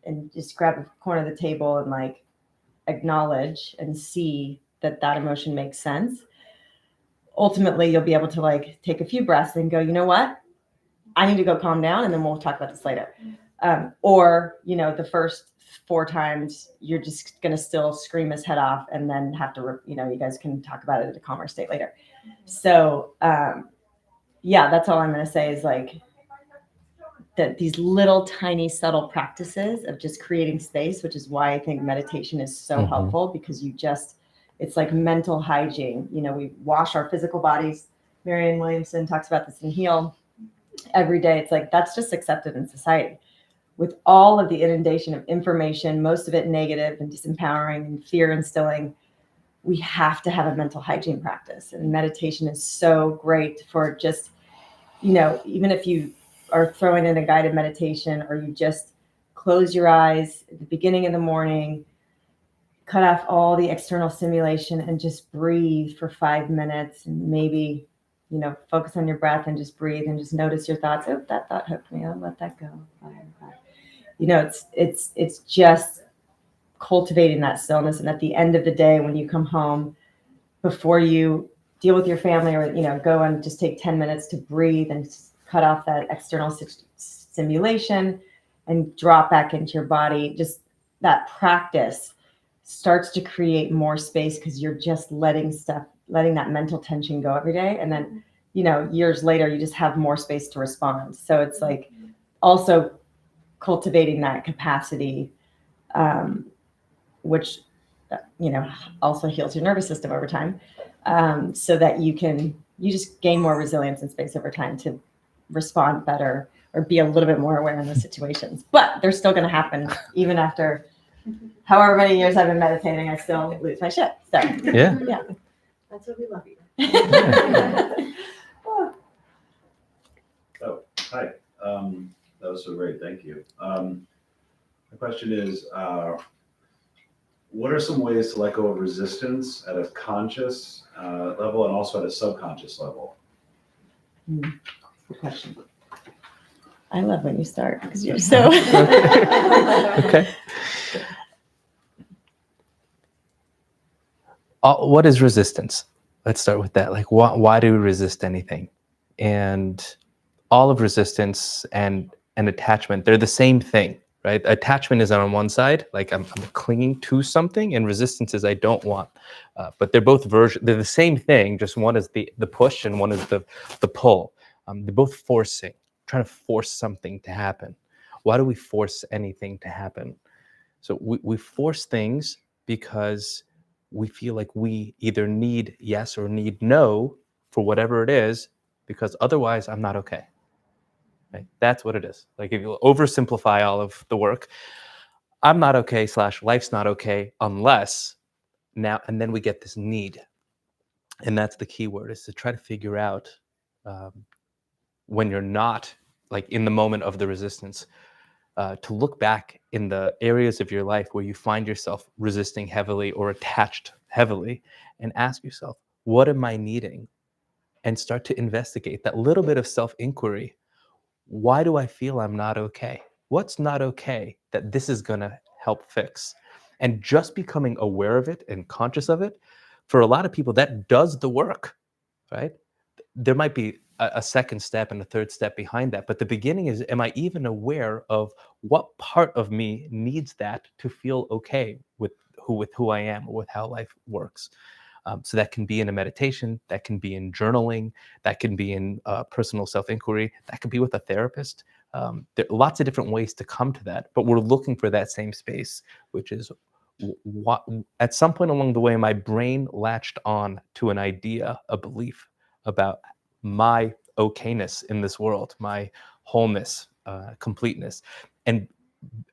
and just grab a corner of the table and acknowledge and see that emotion makes sense. Ultimately, you'll be able to take a few breaths and go, you know what, I need to go calm down, and then we'll talk about this later. Or the first 4 times you're just going to still scream his head off, and then have to, you guys can talk about it at a calmer state later. So, that's all I'm going to say is that these little tiny subtle practices of just creating space, which is why I think meditation is so helpful, because it's like mental hygiene. We wash our physical bodies. Marianne Williamson talks about this in Heal every day. It's that's just accepted in society. With all of the inundation of information, most of it negative and disempowering and fear instilling, we have to have a mental hygiene practice. And meditation is so great for just, even if you are throwing in a guided meditation, or you just close your eyes at the beginning of the morning, cut off all the external stimulation and just breathe for 5 minutes, and maybe, focus on your breath and just breathe and just notice your thoughts. Oh, that thought hooked me. I'll let that go. It's just cultivating that stillness. And at the end of the day, when you come home, before you deal with your family, or go and just take 10 minutes to breathe and cut off that external stimulation and drop back into your body, just that practice starts to create more space, because you're just letting that mental tension go every day. And then years later, you just have more space to respond. So it's also cultivating that capacity, which also heals your nervous system over time, so that you just gain more resilience and space over time to respond better, or be a little bit more aware in those situations. But they're still going to happen even after however many years I've been meditating. I still lose my shit. So Yeah. That's what we love you. Oh, hi. That was so great. Thank you. The question is, what are some ways to let go of resistance at a conscious level, and also at a subconscious level? Good question. I love when you start, because you're so. Okay. What is resistance? let's start with that. Like, why do we resist anything? And all of resistance and attachment, they're the same thing, right? Attachment is on one side, like I'm clinging to something, and resistance is I don't want. But they're both they're the same thing, just one is the push and one is the pull. They're both forcing, trying to force something to happen. Why do we force anything to happen? So we force things because we feel like we either need yes or need no for whatever it is, because otherwise I'm not okay. Right? That's what it is. Like if you oversimplify all of the work, I'm not okay / life's not okay unless now, and then we get this need. And that's the key word, is to try to figure out um, when you're not like in the moment of the resistance, to look back in the areas of your life where you find yourself resisting heavily or attached heavily, and ask yourself, what am I needing? And start to investigate that little bit of self-inquiry. Why do I feel I'm not okay? What's not okay that this is going to help fix? And just becoming aware of it and conscious of it, for a lot of people, that does the work, right? There might be a second step and a third step behind that. But the beginning is, am I even aware of what part of me needs that to feel okay with who I am or with how life works? So that can be in a meditation, that can be in journaling, that can be in personal self-inquiry, that could be with a therapist. There are lots of different ways to come to that, but we're looking for that same space, which is what at some point along the way, my brain latched on to an idea, a belief about my okayness in this world, my wholeness, completeness. And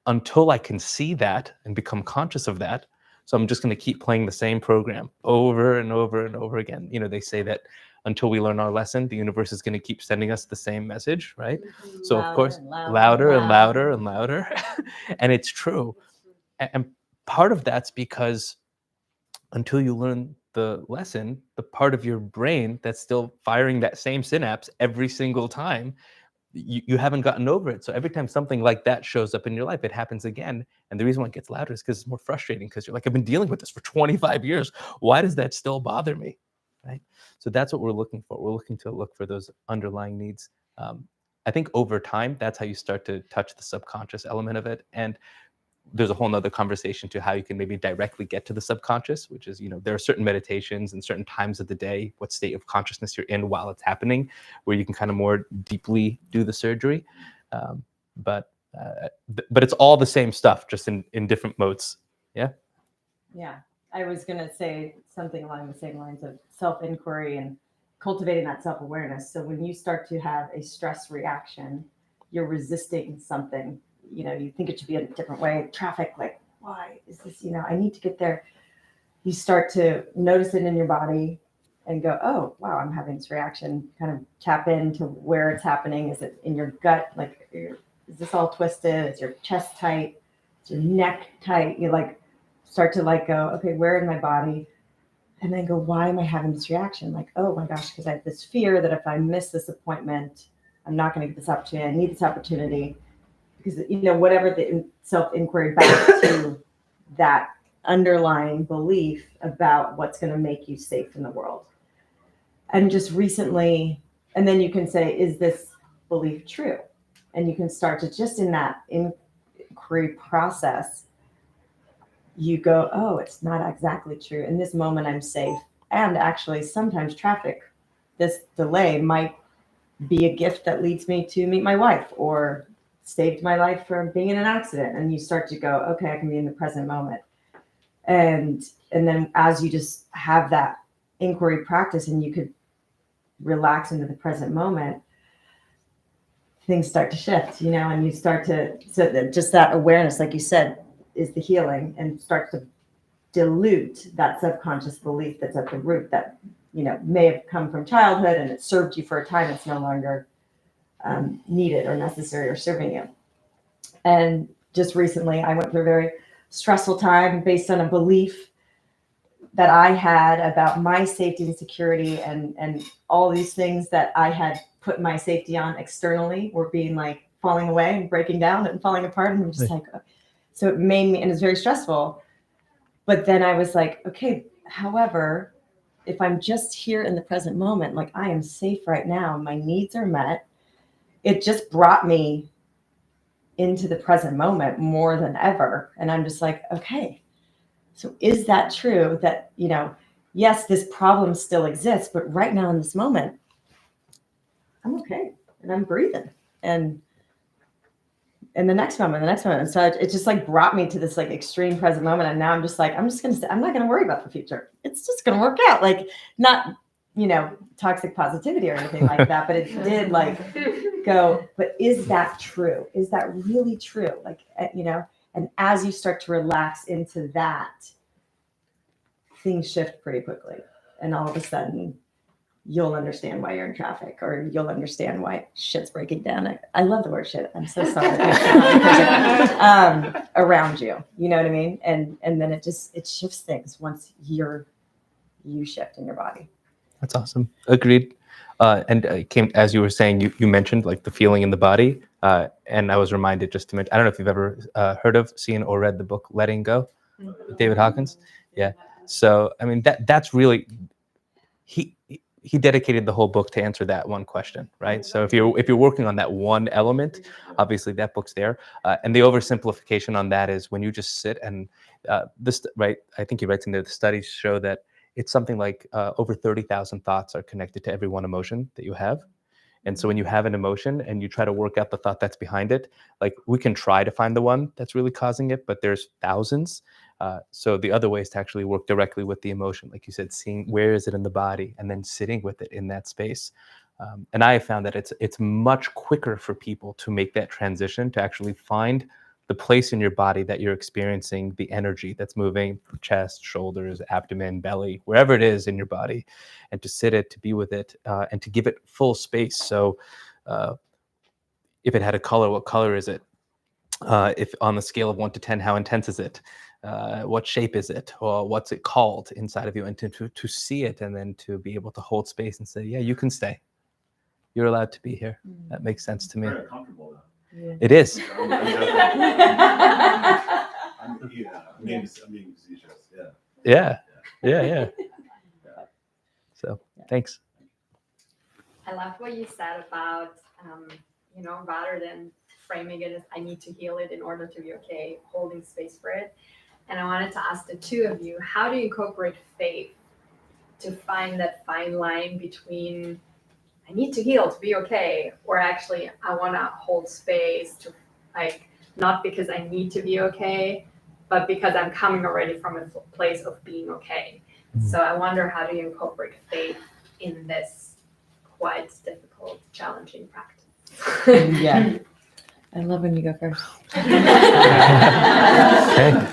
until I can see that and become conscious of that, so I'm just going to keep playing the same program over and over and over again. You know, they say that until we learn our lesson, the universe is going to keep sending us the same message, right? So of course, louder and louder and louder. And it's true. And part of that's because until you learn the lesson, the part of your brain that's still firing that same synapse every single time, you haven't gotten over it. So every time something like that shows up in your life, it happens again. And the reason why it gets louder is because it's more frustrating, because you're like, I've been dealing with this for 25 years. Why does that still bother me? Right? So that's what we're looking for. We're looking to look for those underlying needs. I think over time, that's how you start to touch the subconscious element of it. And there's a whole nother conversation to how you can maybe directly get to the subconscious, which is, you know, there are certain meditations and certain times of the day, what state of consciousness you're in while it's happening, where you can kind of more deeply do the surgery. But it's all the same stuff, just in different modes. Yeah. Yeah. I was going to say something along the same lines of self-inquiry and cultivating that self-awareness. So when you start to have a stress reaction, you're resisting something. You know, you think it should be a different way. Traffic, like, why is this? You know, I need to get there. You start to notice it in your body and go, oh, wow, I'm having this reaction. Kind of tap into where it's happening. Is it in your gut? Like, is this all twisted? Is your chest tight? Is your neck tight? You like start to like go, okay, where in my body? And then go, why am I having this reaction? Like, oh my gosh, because I have this fear that if I miss this appointment, I'm not going to get this opportunity. I need this opportunity. Because, you know, whatever the self-inquiry back to that underlying belief about what's going to make you safe in the world. And just recently, and then you can say, is this belief true? And you can start to just in that inquiry process, you go, oh, it's not exactly true. In this moment, I'm safe. And actually, sometimes traffic, this delay might be a gift that leads me to meet my wife, or saved my life from being in an accident. And you start to go, okay, I can be in the present moment. And then as you just have that inquiry practice and you could relax into the present moment, things start to shift, you know, and you start to, so that just that awareness, like you said, is the healing, and start to dilute that subconscious belief that's at the root that, you know, may have come from childhood and it served you for a time. It's no longer needed or necessary or serving you. And just recently, I went through a very stressful time based on a belief that I had about my safety and security, and all these things that I had put my safety on externally were being like falling away and breaking down and falling apart. And I'm just like, so it made me, and it's very stressful. But then I was like, okay, however, if I'm just here in the present moment, like I am safe right now, my needs are met, it just brought me into the present moment more than ever. And I'm just like, okay, so is that true that, yes, this problem still exists, but right now in this moment, I'm okay and I'm breathing. And the next moment, And so it just like brought me to this like extreme present moment. And now I'm just like, I'm not going to worry about the future. It's just going to work out. Like not, toxic positivity or anything like that, but it did like go, but is that true? Is that really true? Like, and as you start to relax into that, things shift pretty quickly. And all of a sudden, you'll understand why you're in traffic, or you'll understand why shit's breaking down. I love the word shit. I'm so sorry. Around you, you know what I mean? And then it shifts things once you shift in your body. That's awesome. Agreed. And it came, as you were saying, you mentioned like the feeling in the body. And I was reminded just to mention, I don't know if you've ever heard of, seen, or read the book Letting Go, David Hawkins. Yeah. So, I mean, that's really, he dedicated the whole book to answer that one question, right? So if you're working on that one element, obviously that book's there. And the oversimplification on that is when you just sit and this, right? I think he writes in there, the studies show that it's something like over 30,000 thoughts are connected to every one emotion that you have. And so when you have an emotion and you try to work out the thought that's behind it, like we can try to find the one that's really causing it, but there's thousands. So the other way is to actually work directly with the emotion. Like you said, seeing where is it in the body and then sitting with it in that space. And I have found that it's much quicker for people to make that transition, to actually find the place in your body that you're experiencing the energy that's moving, chest, shoulders, abdomen, belly, wherever it is in your body, and to sit it, to be with it, and to give it full space. So if it had a color, what color is it? If on the scale of 1 to 10, how intense is it? What shape is it? Or what's it called inside of you? And to see it, and then to be able to hold space and say, yeah, you can stay. You're allowed to be here. That makes sense to me. Very uncomfortable though. Yeah. It is. I'm being facetious. Yeah. So thanks. I love what you said about, rather than framing it as I need to heal it in order to be okay, holding space for it. And I wanted to ask the two of you, how do you incorporate faith to find that fine line between I need to heal to be okay, or actually I want to hold space to, like, not because I need to be okay, but because I'm coming already from a place of being okay. So I wonder, how do you incorporate faith in this quite difficult, challenging practice? Yeah. I love when you go first. Okay.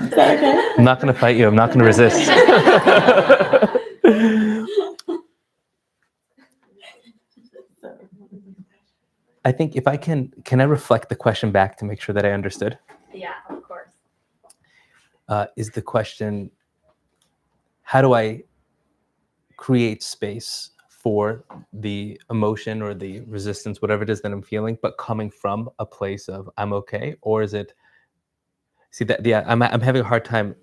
Is that okay? I'm not going to fight you. I'm not going to resist. I think if I can I reflect the question back to make sure that I understood? Yeah, of course. Is the question, how do I create space for the emotion or the resistance, whatever it is that I'm feeling, but coming from a place of I'm okay? Or is it, I'm having a hard time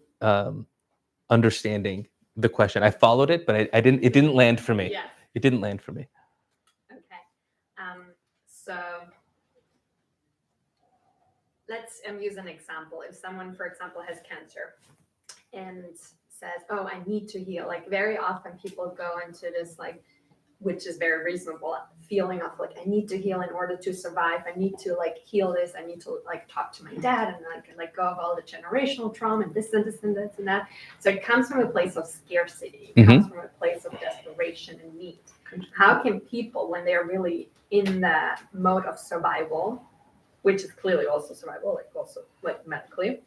understanding the question. I followed it, but it didn't land for me. Yes. It didn't land for me. Okay. So let's use an example. If someone, for example, has cancer and says, oh, I need to heal. Like, very often people go into this, like, which is very reasonable, feeling of like, I need to heal in order to survive. I need to like heal this. I need to like talk to my dad and like let go of all the generational trauma and this and this and this and that. So it comes from a place of scarcity. It comes from a place of desperation and need. How can people, when they're really in the mode of survival, which is clearly also survival, like also like medically,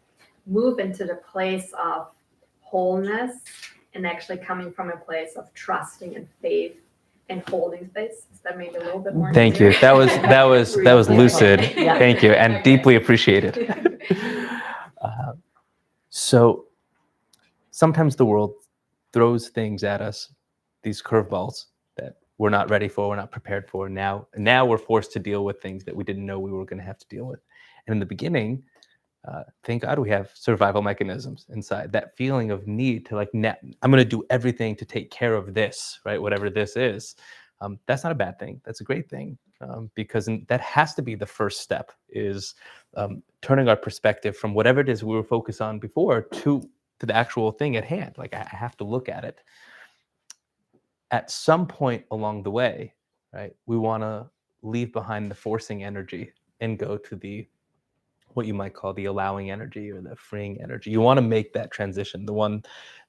move into the place of wholeness and actually coming from a place of trusting and faith and holding space? Is that maybe a little bit more? Thank you. That was lucid. Yeah. Thank you, and deeply appreciated. So sometimes the world throws things at us, these curveballs that we're not ready for, we're not prepared for. Now we're forced to deal with things that we didn't know we were going to have to deal with. And in the beginning, Thank God we have survival mechanisms inside. That feeling of need to like, I'm going to do everything to take care of this, right? Whatever this is. That's not a bad thing. That's a great thing, because that has to be the first step, is turning our perspective from whatever it is we were focused on before to the actual thing at hand. Like I have to look at it. At some point along the way, right, we want to leave behind the forcing energy and go to the what you might call the allowing energy or the freeing energy. You want to make that transition, the one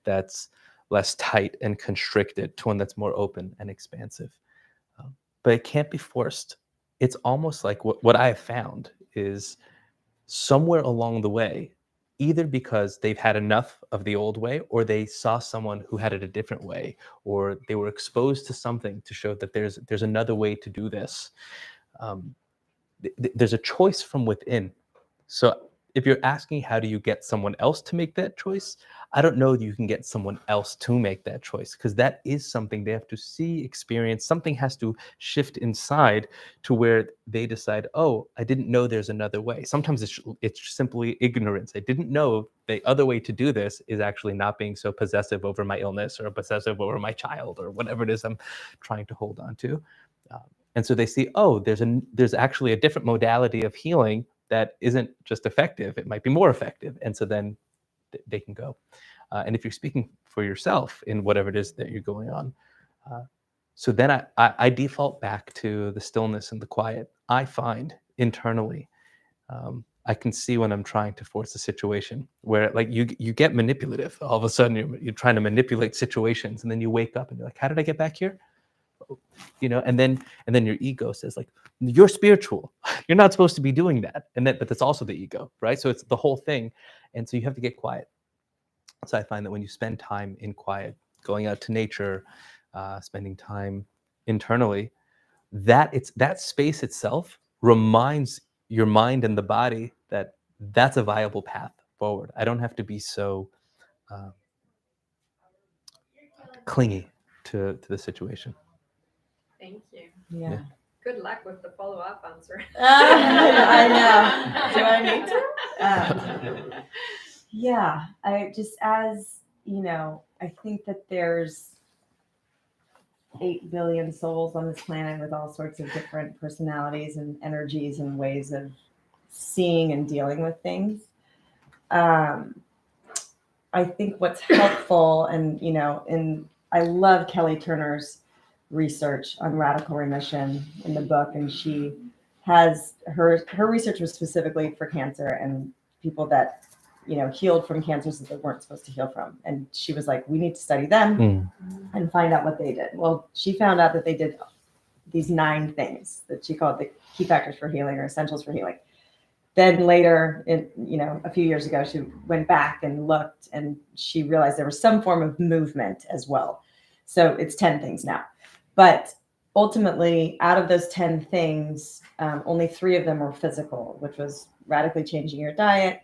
that's less tight and constricted to one that's more open and expansive. But it can't be forced. It's almost like what I have found is somewhere along the way, either because they've had enough of the old way, or they saw someone who had it a different way, or they were exposed to something to show that there's another way to do this. There's a choice from within. So if you're asking how do you get someone else to make that choice, I don't know that you can get someone else to make that choice, because that is something they have to see, experience. Something has to shift inside to where they decide, oh, I didn't know there's another way. Sometimes it's simply ignorance. I didn't know the other way to do this is actually not being so possessive over my illness or possessive over my child or whatever it is I'm trying to hold on to. And so they see, oh, there's actually a different modality of healing that isn't just effective. It might be more effective. And so then they can go. And if you're speaking for yourself in whatever it is that you're going on, so then I default back to the stillness and the quiet. I find internally, I can see when I'm trying to force a situation where like you get manipulative. All of a sudden you're trying to manipulate situations, and then you wake up and you're like, how did I get back here? And then your ego says like, you're spiritual, you're not supposed to be doing that. But that's also the ego, right? So it's the whole thing. And so you have to get quiet. So I find that when you spend time in quiet, going out to nature, spending time internally, that space itself reminds your mind and the body that that's a viable path forward. I don't have to be so clingy to the situation. Thank you. Yeah. Good luck with the follow-up answer. I know. Do I need to? Yeah. I just, as you know, I think that there's 8 billion souls on this planet with all sorts of different personalities and energies and ways of seeing and dealing with things. I think what's helpful, and I love Kelly Turner's research on radical remission in the book, and she has her research was specifically for cancer and people that healed from cancers that they weren't supposed to heal from, and she was like, we need to study them and find out what they did. Well, she found out that they did these 9 things that she called the key factors for healing or essentials for healing. Then later, a few years ago, she went back and looked, and she realized there was some form of movement as well. So it's 10 things now. But ultimately, out of those 10 things, only 3 of them were physical, which was radically changing your diet,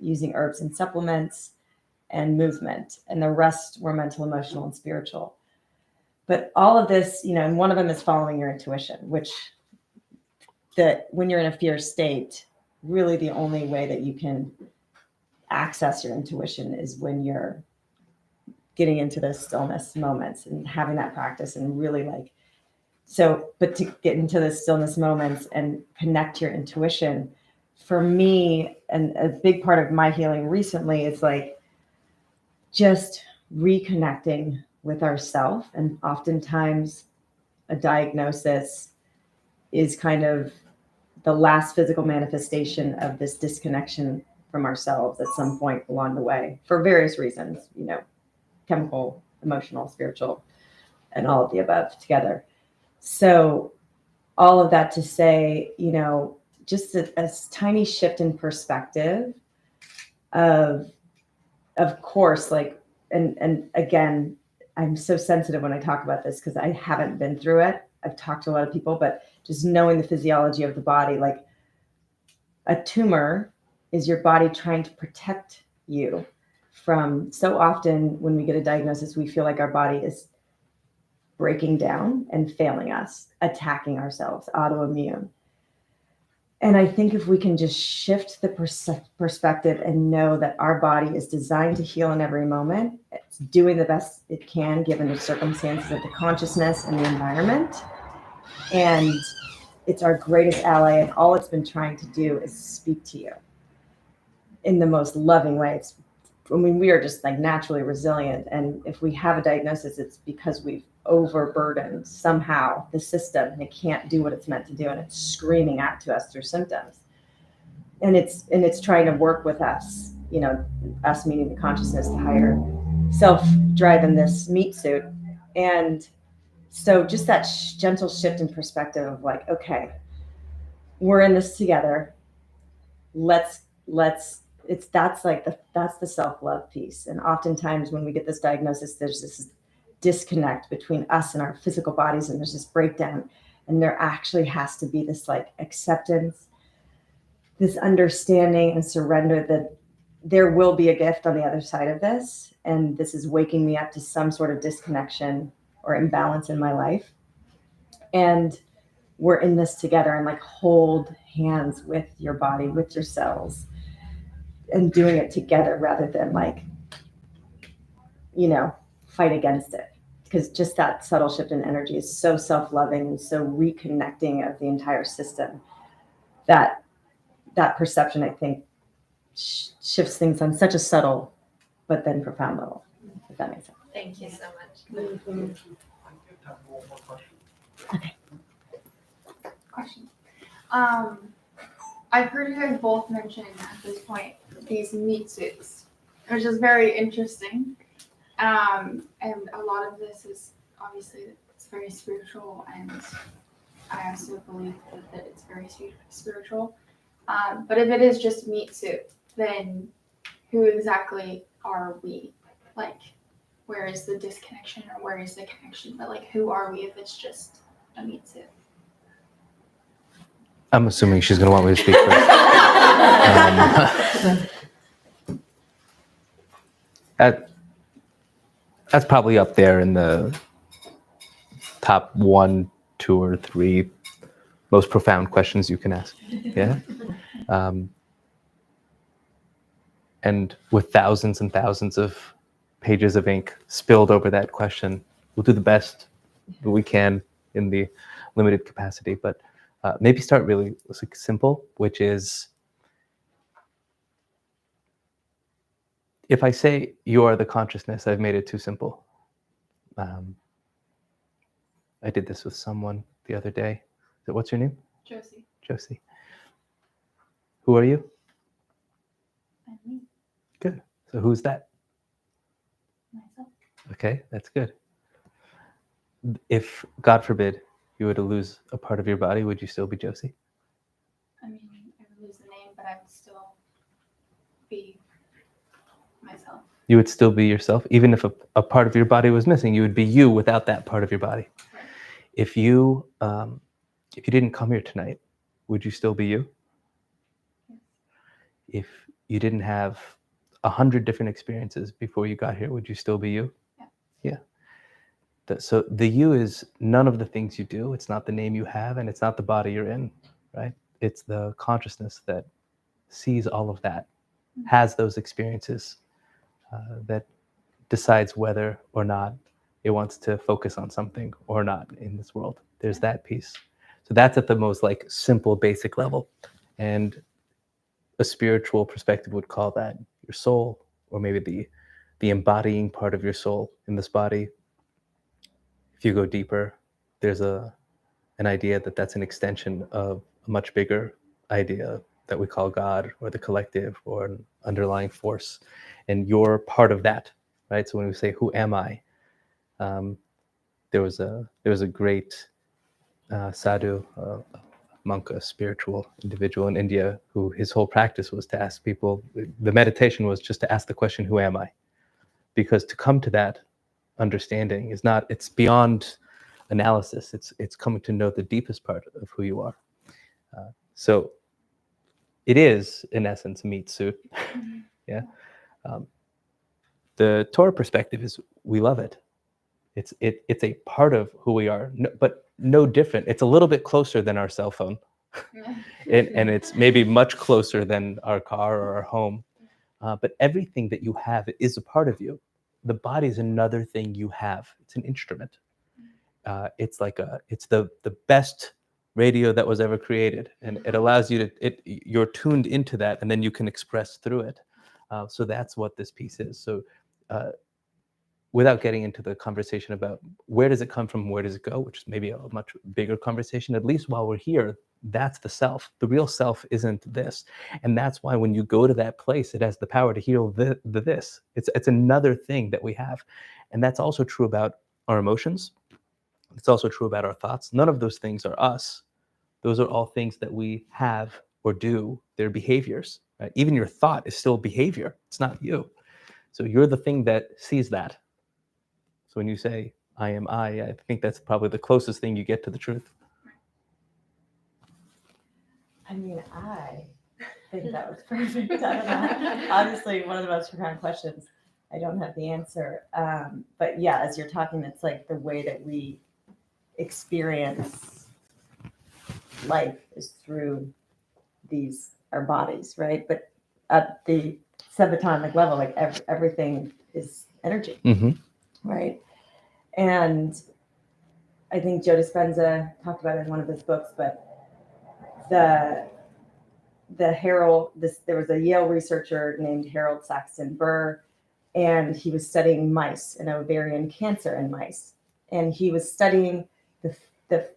using herbs and supplements, and movement. And the rest were mental, emotional, and spiritual. But all of this, and one of them is following your intuition, which that when you're in a fear state, really the only way that you can access your intuition is when you're getting into those stillness moments and having that practice and really but to get into the stillness moments and connect your intuition, for me, and a big part of my healing recently is like just reconnecting with ourself. And oftentimes a diagnosis is kind of the last physical manifestation of this disconnection from ourselves at some point along the way for various reasons, chemical, emotional, spiritual, and all of the above together. So all of that to say, just a tiny shift in perspective of course, and again, I'm so sensitive when I talk about this because I haven't been through it. I've talked to a lot of people, but just knowing the physiology of the body, like a tumor is your body trying to protect you from, so often when we get a diagnosis, we feel like our body is breaking down and failing us, attacking ourselves, autoimmune. And I think if we can just shift the perspective and know that our body is designed to heal in every moment, it's doing the best it can given the circumstances of the consciousness and the environment. And it's our greatest ally, and all it's been trying to do is speak to you in the most loving way. We are just like naturally resilient. And if we have a diagnosis, it's because we've overburdened somehow the system and it can't do what it's meant to do. And it's screaming out to us through symptoms. And it's trying to work with us, us meaning the consciousness, the higher self driving this meat suit. And so just that gentle shift in perspective of like, okay, we're in this together. Let's that's the self-love piece. And oftentimes when we get this diagnosis, there's this disconnect between us and our physical bodies, and there's this breakdown, and there actually has to be this like acceptance, this understanding and surrender that there will be a gift on the other side of this, and this is waking me up to some sort of disconnection or imbalance in my life, and we're in this together, and like hold hands with your body, with your cells, and doing it together rather than like, fight against it. Because just that subtle shift in energy is so self-loving and so reconnecting of the entire system that perception, I think, shifts things on such a subtle but then profound level, if that makes sense. Thank you so much. Okay. Question. I've heard you guys both mention at this point these meat suits, which is very interesting. And a lot of this is obviously it's very spiritual, and I also believe that it's very spiritual. But if it is just meat suit, then who exactly are we? Like, where is the disconnection or where is the connection? But like, who are we if it's just a meat suit? I'm assuming she's going to want me to speak first. That's probably up there in the top 1, 2, or 3 most profound questions you can ask. Yeah. And with thousands and thousands of pages of ink spilled over that question, we'll do the best that we can in the limited capacity. But maybe start really simple, which is, if I say you are the consciousness, I've made it too simple. I did this with someone the other day. What's your name? Josie. Josie. Who are you? And me. Good. So who's that? Myself. Okay, that's good. If, God forbid, you were to lose a part of your body, would you still be Josie? I mean, I would lose the name, but I would still be myself. You would still be yourself, even if a part of your body was missing. You would be you without that part of your body. Right. If you didn't come here tonight, would you still be you? Yes. If you didn't have 100 different experiences before you got here, would you still be you? Yeah. So the you is none of the things you do. It's not the name you have, and it's not the body you're in, right? It's the consciousness that sees all of that, has those experiences, that decides whether or not it wants to focus on something or not in this world. There's that piece. So that's at the most simple, basic level. And a spiritual perspective would call that your soul, or maybe the embodying part of your soul in this body. If you go deeper, there's an idea that that's an extension of a much bigger idea that we call God, or the collective, or an underlying force. And you're part of that, right? So when we say, who am I? There was a great sadhu, monk, a spiritual individual in India, who his whole practice was to ask people, the meditation was just to ask the question, who am I? Because to come to that understanding is not, it's beyond analysis. It's coming to know the deepest part of who you are. So it is, in essence, a meat suit. Yeah. The Torah perspective is we love it. It's a part of who we are, but no different. It's a little bit closer than our cell phone. and it's maybe much closer than our car or our home. But everything that you have is a part of you. The body is another thing you have. It's an instrument. It's the best radio that was ever created, and it allows you to. You're tuned into that, and then you can express through it. So that's what this piece is. So, without getting into the conversation about where does it come from, where does it go, which is maybe a much bigger conversation. At least while we're here, that's the self. The real self isn't this, and that's why when you go to that place, it has the power to heal the this. It's another thing that we have, and that's also true about our emotions. It's also true about our thoughts. None of those things are us. Those are all things that we have or do. They're behaviors. Right? Even your thought is still behavior. It's not you. So you're the thing that sees that. So when you say, I am I think that's probably the closest thing you get to the truth. I mean, I think that was perfect. I don't know. Obviously, one of the most profound questions. I don't have the answer. But yeah, as you're talking, it's like the way that we experience life is through our bodies, right? But at the subatomic level, like everything is energy, right? And I think Joe Dispenza talked about it in one of his books, but there was a Yale researcher named Harold Saxton Burr, and he was studying mice and ovarian cancer in mice. And he was studying the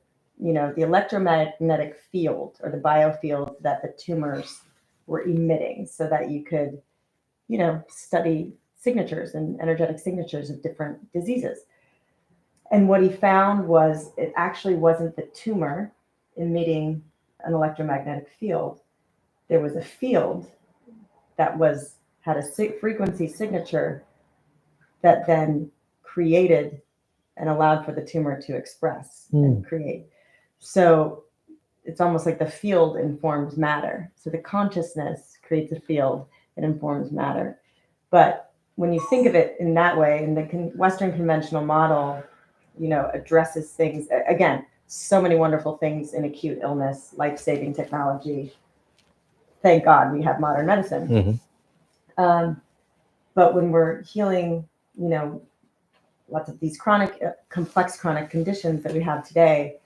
electromagnetic field or the biofield that the tumors were emitting so that you could, study signatures and energetic signatures of different diseases. And what he found was it actually wasn't the tumor emitting an electromagnetic field. There was a field that had a frequency signature that then created and allowed for the tumor to express and create. So it's almost like the field informs matter. So the consciousness creates a field that informs matter. But when you think of it in that way, in the Western conventional model, addresses things, again, so many wonderful things in acute illness, life-saving technology. Thank God we have modern medicine. But when we're healing, lots of these complex chronic conditions that we have today,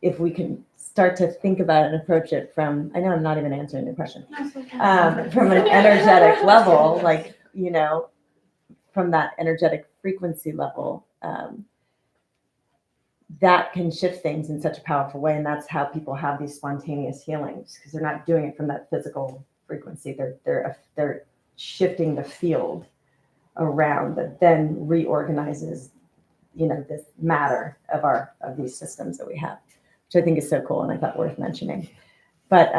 if we can start to think about it and approach it from, I know I'm not even answering the question, from an energetic level, like, from that energetic frequency level, that can shift things in such a powerful way. And that's how people have these spontaneous healings, because they're not doing it from that physical frequency. They're shifting the field around that then reorganizes, this matter of these systems that we have, which I think is so cool and I thought worth mentioning. But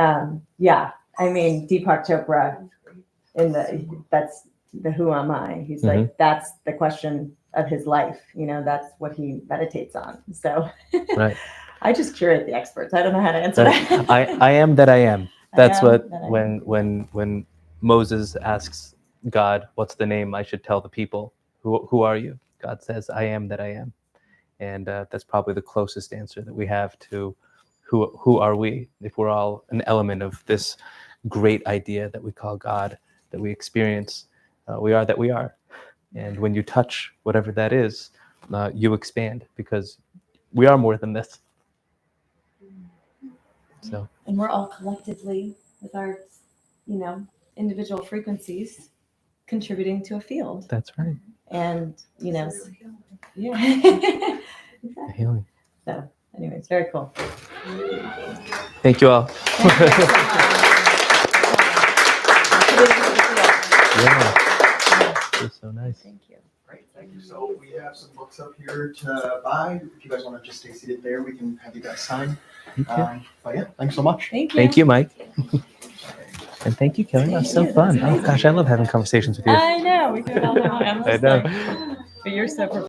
yeah, I mean, Deepak Chopra that's the who am I? He's like, that's the question of his life. That's what he meditates on. So Right. I just curate the experts. I don't know how to answer that. I am that I am. That's what that I am. when Moses asks God, what's the name I should tell the people? Who are you? God says, I am that I am. And that's probably the closest answer that we have to who are we, if we're all an element of this great idea that we call God, that we experience. We are that we are. And when you touch whatever that is, you expand, because we are more than this. So. And we're all collectively with our, individual frequencies contributing to a field. That's right. And, yeah. The healing. So anyway, it's very cool. Thank you all. Yeah. It's so nice. Thank you. Great, thank you. So we have some books up here to buy. If you guys want to just stay seated there, we can have you guys sign. But yeah, thanks so much. Thank you. Thank you, Mike. And thank you, Kelly. That was so fun. Oh gosh, I love having conversations with you. I know. We do it all the time. I know. But you're so